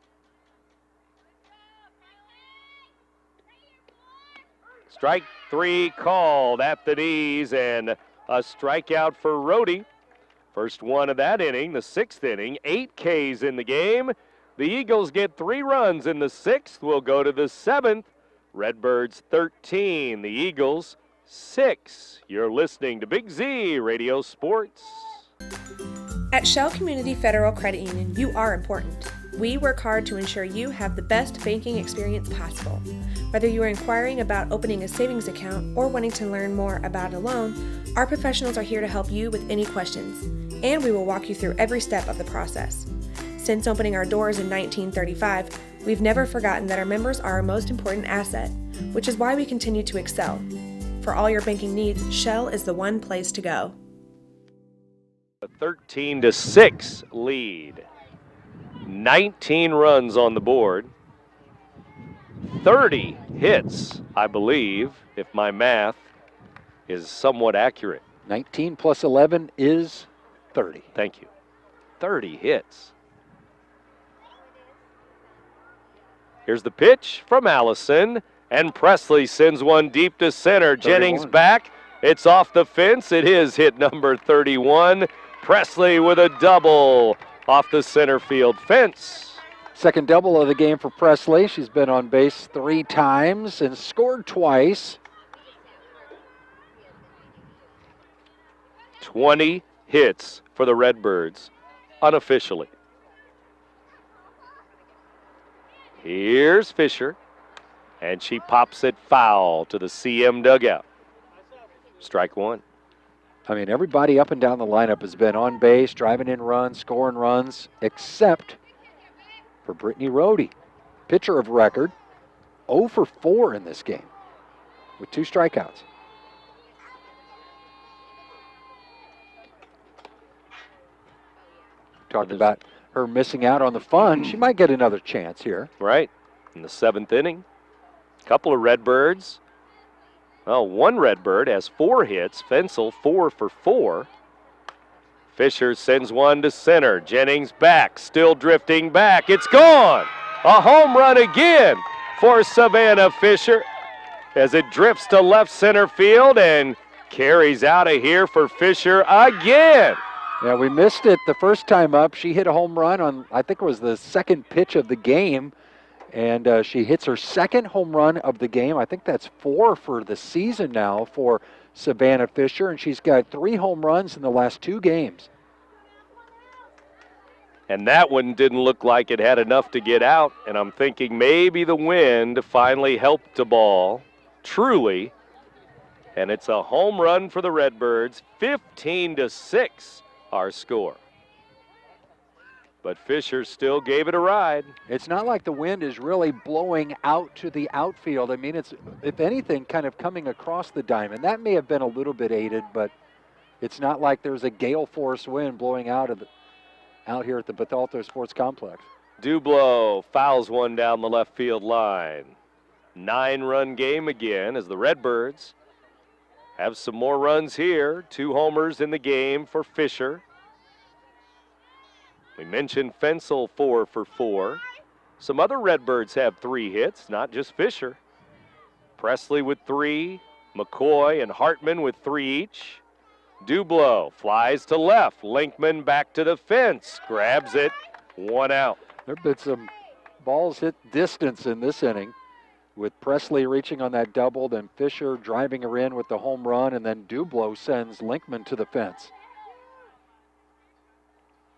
Strike 3 called at the knees, and a strikeout for Rohde. First one of that inning, the 6th inning. 8 Ks in the game. The Eagles get 3 runs in the 6th. We'll go to the 7th. Redbirds 13, the Eagles 6. You're listening to Big Z Radio Sports. At Shell Community Federal Credit Union, you are important. We work hard to ensure you have the best banking experience possible. Whether you are inquiring about opening a savings account or wanting to learn more about a loan, our professionals are here to help you with any questions, and we will walk you through every step of the process. Since opening our doors in 1935, we've never forgotten that our members are our most important asset, which is why we continue to excel. For all your banking needs, Shell is the one place to go. A 13-6 lead. 19 runs on the board. 30 hits, I believe, if my math is somewhat accurate. 19 plus 11 is 30. Thank you. 30 hits. Here's the pitch from Allison, and Presley sends one deep to center. 31. Jennings back. It's off the fence. It is hit number 31. Presley with a double off the center field fence. Second double of the game for Presley. She's been on base 3 times and scored twice. 20 hits for the Redbirds, unofficially. Here's Fisher, and she pops it foul to the CM dugout. Strike 1. I mean, everybody up and down the lineup has been on base, driving in runs, scoring runs, except for Brittany Rohde, pitcher of record, 0 for 4 in this game with 2 strikeouts. Talked about her missing out on the fun. She might get another chance here. Right, in the 7th inning. Couple of Redbirds. Well, one Redbird has 4 hits. Fensel 4 for 4. Fisher sends one to center. Jennings back, still drifting back. It's gone. A home run again for Savannah Fisher as it drifts to left center field, and Carries out of here for Fisher again. Yeah, we missed it the first time up. She hit a home run on, I think it was the second pitch of the game, and she hits her second home run of the game. I think that's 4 for the season now for Savannah Fisher, and she's got 3 home runs in the last 2 games. And that one didn't look like it had enough to get out, and I'm thinking maybe the wind finally helped the ball, truly. And it's a home run for the Redbirds, 15-6. Our score. But Fisher still gave it a ride. It's not like the wind is really blowing out to the outfield. I mean, it's, if anything, kind of coming across the diamond. That may have been a little bit aided, but it's not like there's a gale force wind blowing out here at the Bethalto Sports Complex. Dublo fouls one down the left field line. 9-run game again as the Redbirds have some more runs here. 2 homers in the game for Fisher. We mentioned Fensel 4 for 4. Some other Redbirds have 3 hits, not just Fisher. Presley with 3, McCoy and Hartman with 3 each. Dublo flies to left. Linkman back to the fence. Grabs it. 1 out. There have been some balls hit distance in this inning, with Presley reaching on that double, then Fisher driving her in with the home run, and then Dublo sends Linkman to the fence.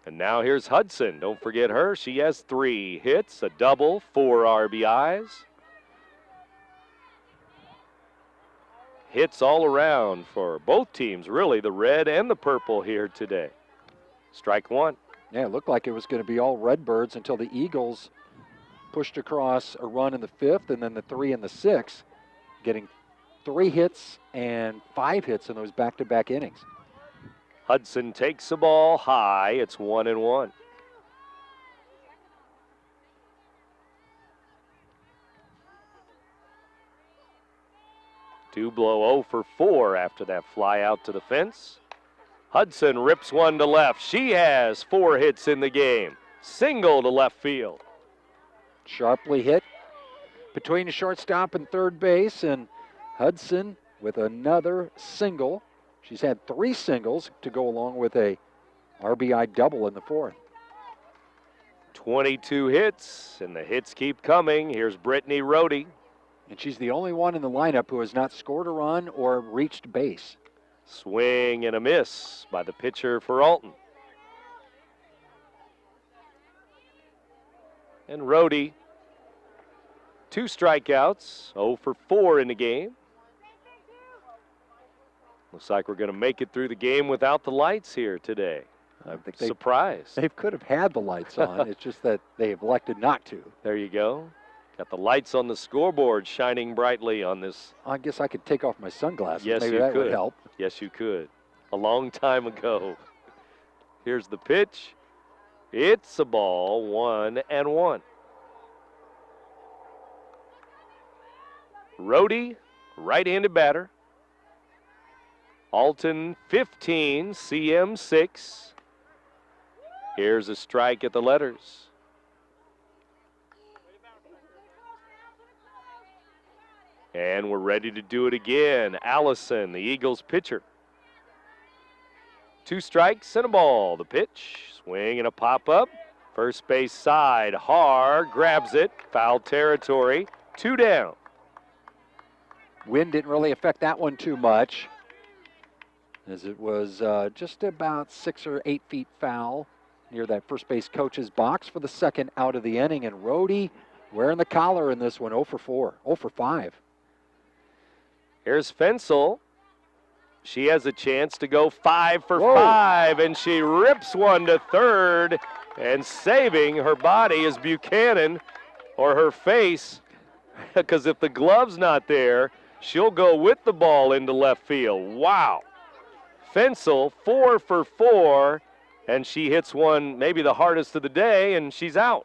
And now here's Hudson. Don't forget her. She has 3 hits, a double, 4 RBIs. Hits all around for both teams, really, the red and the purple here today. Strike 1. Yeah, it looked like it was going to be all Redbirds until the Eagles pushed across a run in the 5th and then the 3 in the 6th, getting 3 hits and 5 hits in those back-to-back innings. Hudson takes the ball high. It's 1-1. Dublo 0 for 4 after that fly out to the fence. Hudson rips one to left. She has 4 hits in the game. Single to left field. Sharply hit between the shortstop and third base, and Hudson with another single. She's had 3 singles to go along with a RBI double in the 4th. 22 hits, and the hits keep coming. Here's Brittany Rohde. And she's the only one in the lineup who has not scored a run or reached base. Swing and a miss by the pitcher for Alton. And Rohde, 2 strikeouts, 0 for 4 in the game. Looks like we're going to make it through the game without the lights here today. I'm surprised. They could have had the lights on. It's just that they have elected not to. There you go. Got the lights on the scoreboard shining brightly on this. I guess I could take off my sunglasses. Yes, Maybe you that could. would help. Yes, you could. A long time ago. Here's the pitch. It's a ball, 1-1. Rohde, right-handed batter. Alton 15, CM 6. Here's a strike at the letters. And we're ready to do it again. Allison, the Eagles pitcher. 2 strikes and a ball. The pitch, swing and a pop-up. First base side, Har grabs it. Foul territory, 2 down. Wind didn't really affect that one too much, as it was just about 6 or 8 feet foul near that first base coach's box for the second out of the inning. And Rohde wearing the collar in this one, 0 for 5. Here's Fensel. She has a chance to go 5 for 5, and she rips one to third, and saving her body is Buchanan, or her face, because if the glove's not there, she'll go with the ball into left field. Wow. Fensel, 4 for 4, and she hits one, maybe the hardest of the day, and she's out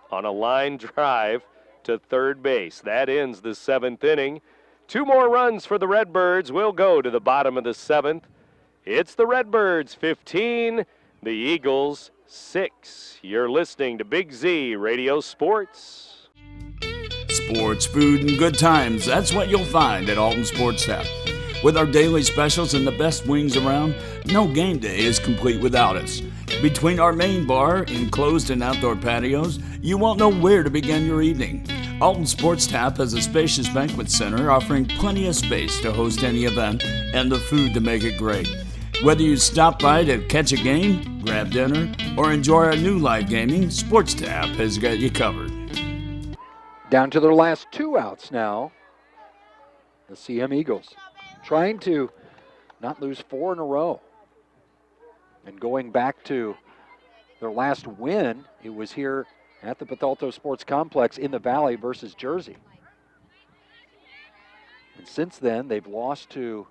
on a line drive to third base. That ends the 7th inning. 2 more runs for the Redbirds. We'll go to the bottom of the 7th. It's the Redbirds 15, the Eagles 6. You're listening to Big Z Radio Sports. Sports, food, and good times. That's what you'll find at Alton Sports Step. With our daily specials and the best wings around, no game day is complete without us. Between our main bar, enclosed and outdoor patios, you won't know where to begin your evening. Alton Sports Tap has a spacious banquet center offering plenty of space to host any event and the food to make it great. Whether you stop by to catch a game, grab dinner, or enjoy our new live gaming, Sports Tap has got you covered. Down to their last 2 outs now. The CM Eagles trying to not lose 4 in a row. And going back to their last win, it was here at the Bethalto Sports Complex in the Valley versus Jersey. And since then, they've lost to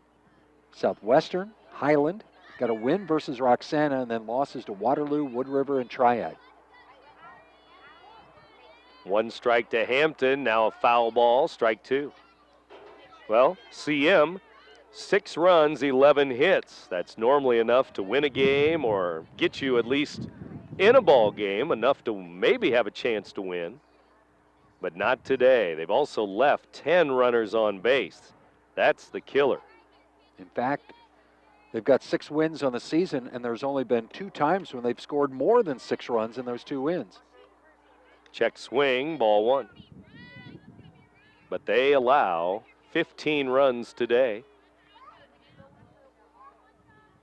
Southwestern, Highland, got a win versus Roxana, and then losses to Waterloo, Wood River, and Triad. 1 strike to Hampton, now a foul ball, strike 2. Well, CM, 6 runs, 11 hits. That's normally enough to win a game or get you at least in a ball game, enough to maybe have a chance to win. But not today. They've also left 10 runners on base. That's the killer. In fact, they've got 6 wins on the season, and there's only been 2 times when they've scored more than 6 runs in those 2 wins. Check swing, ball 1. But they allow 15 runs today.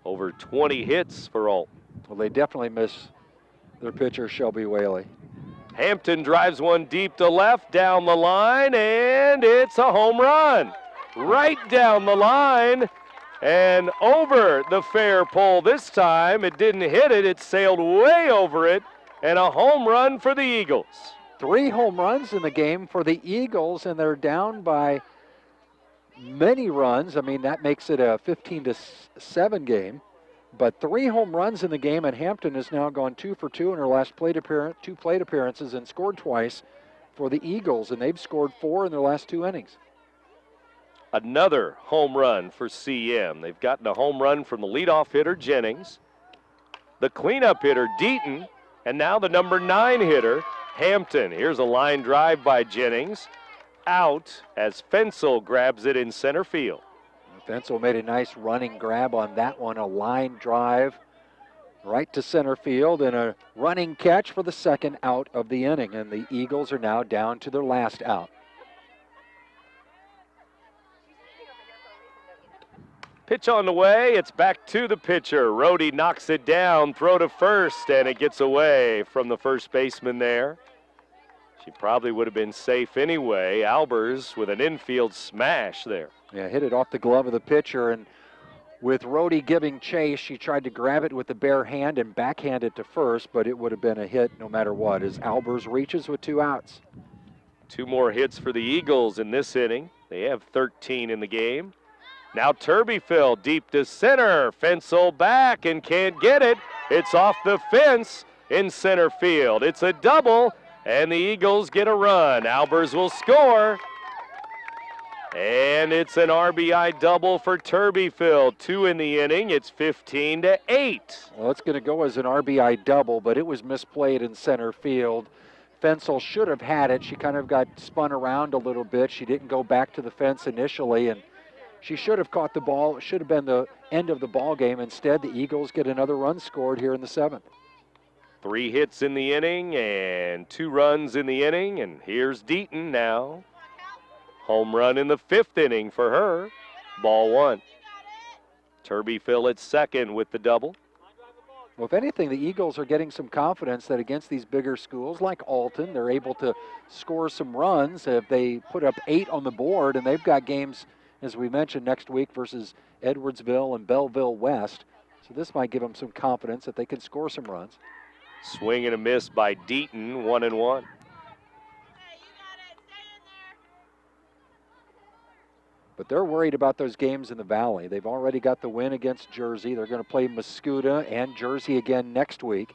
Over 20 hits for Alton. Well, they definitely miss their pitcher, Shelby Whaley. Hampton drives one deep to left, down the line, and it's a home run. Right down the line and over the fair pole this time. It didn't hit it, it sailed way over it, and a home run for the Eagles. 3 home runs in the game for the Eagles, and they're down by many runs. I mean, that makes it a 15-7 game. But 3 home runs in the game, and Hampton has now gone 2 for 2 in her last 2 plate appearances and scored twice for the Eagles, and they've scored 4 in their last 2 innings. Another home run for CM. They've gotten a home run from the leadoff hitter, Jennings, the cleanup hitter, Deaton, and now the number 9 hitter, Hampton. Here's a line drive by Jennings. Out as Fensel grabs it in center field. Fensel made a nice running grab on that one, a line drive right to center field, and a running catch for the 2nd out of the inning. And the Eagles are now down to their last out. Pitch on the way, it's back to the pitcher. Rhodey knocks it down, throw to first, and it gets away from the first baseman there. She probably would have been safe anyway. Albers with an infield smash there. Yeah, hit it off the glove of the pitcher, and with Rhodey giving chase, she tried to grab it with the bare hand and backhand it to first, but it would have been a hit no matter what, as Albers reaches with 2 outs. 2 more hits for the Eagles in this inning. They have 13 in the game. Now Turbyfield deep to center. Fensel back and can't get it. It's off the fence in center field. It's a double, and the Eagles get a run. Albers will score. And it's an RBI double for Turbyfield. 2 in the inning. It's 15-8. Well, it's going to go as an RBI double, but it was misplayed in center field. Fensel should have had it. She kind of got spun around a little bit. She didn't go back to the fence initially, and she should have caught the ball. It should have been the end of the ball game. Instead, the Eagles get another run scored here in the 7th. 3 hits in the inning and 2 runs in the inning, and here's Deaton now. Home run in the 5th inning for her. Ball 1. Turbyfield at 2nd with the double. Well, if anything, the Eagles are getting some confidence that against these bigger schools like Alton, they're able to score some runs. If they put up 8 on the board, and they've got games, as we mentioned, next week versus Edwardsville and Belleville West. So this might give them some confidence that they can score some runs. Swing and a miss by Deaton, 1-1. But they're worried about those games in the Valley. They've already got the win against Jersey. They're going to play Mascoutah and Jersey again next week.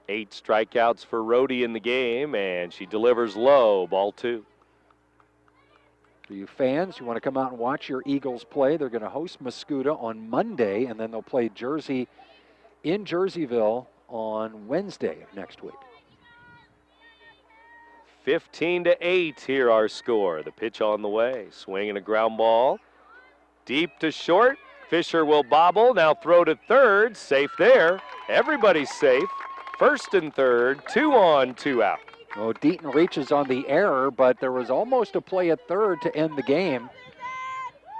8 strikeouts for Rhodey in the game, and she delivers low, ball 2. For you fans, you want to come out and watch your Eagles play, they're going to host Mascoutah on Monday, and then they'll play Jersey in Jerseyville on Wednesday of next week. 15-8 here our score. The pitch on the way. Swinging a ground ball. Deep to short. Fisher will bobble. Now throw to third. Safe there. Everybody's safe. First and third. 2 on, 2 out. Oh, Deaton reaches on the error, but there was almost a play at third to end the game.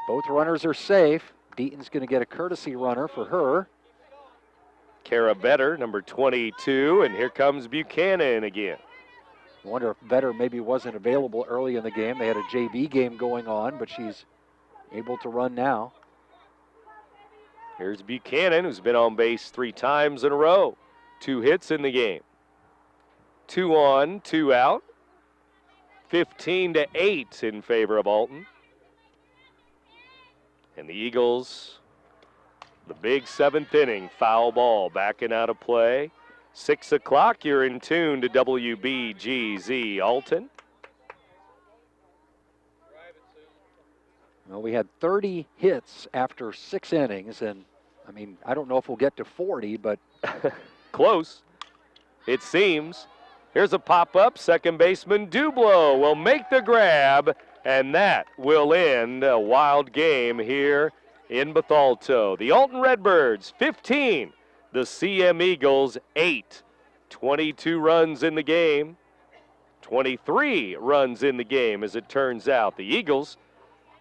Both runners are safe. Deaton's going to get a courtesy runner for her. Kara Better, number 22, and here comes Buchanan again. I wonder if Better maybe wasn't available early in the game. They had a JV game going on, but she's able to run now. Here's Buchanan, who's been on base 3 times in a row. 2 hits in the game. 2 on, 2 out. 15-8 in favor of Alton. And the Eagles, the big 7th inning, foul ball backing out of play. 6 o'clock, you're in tune to WBGZ Alton. Well, we had 30 hits after 6 innings, and I mean, I don't know if we'll get to 40, but close, it seems. Here's a pop-up. Second baseman Dublo will make the grab, and that will end a wild game here in Bethalto. The Alton Redbirds 15, the CM Eagles 8. 22 runs in the game, 23 runs in the game as it turns out. The Eagles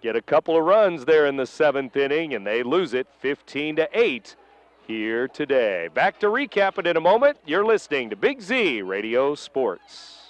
get a couple of runs there in the 7th inning, and they lose it 15-8 here today. Back to recap it in a moment. You're listening to Big Z Radio Sports.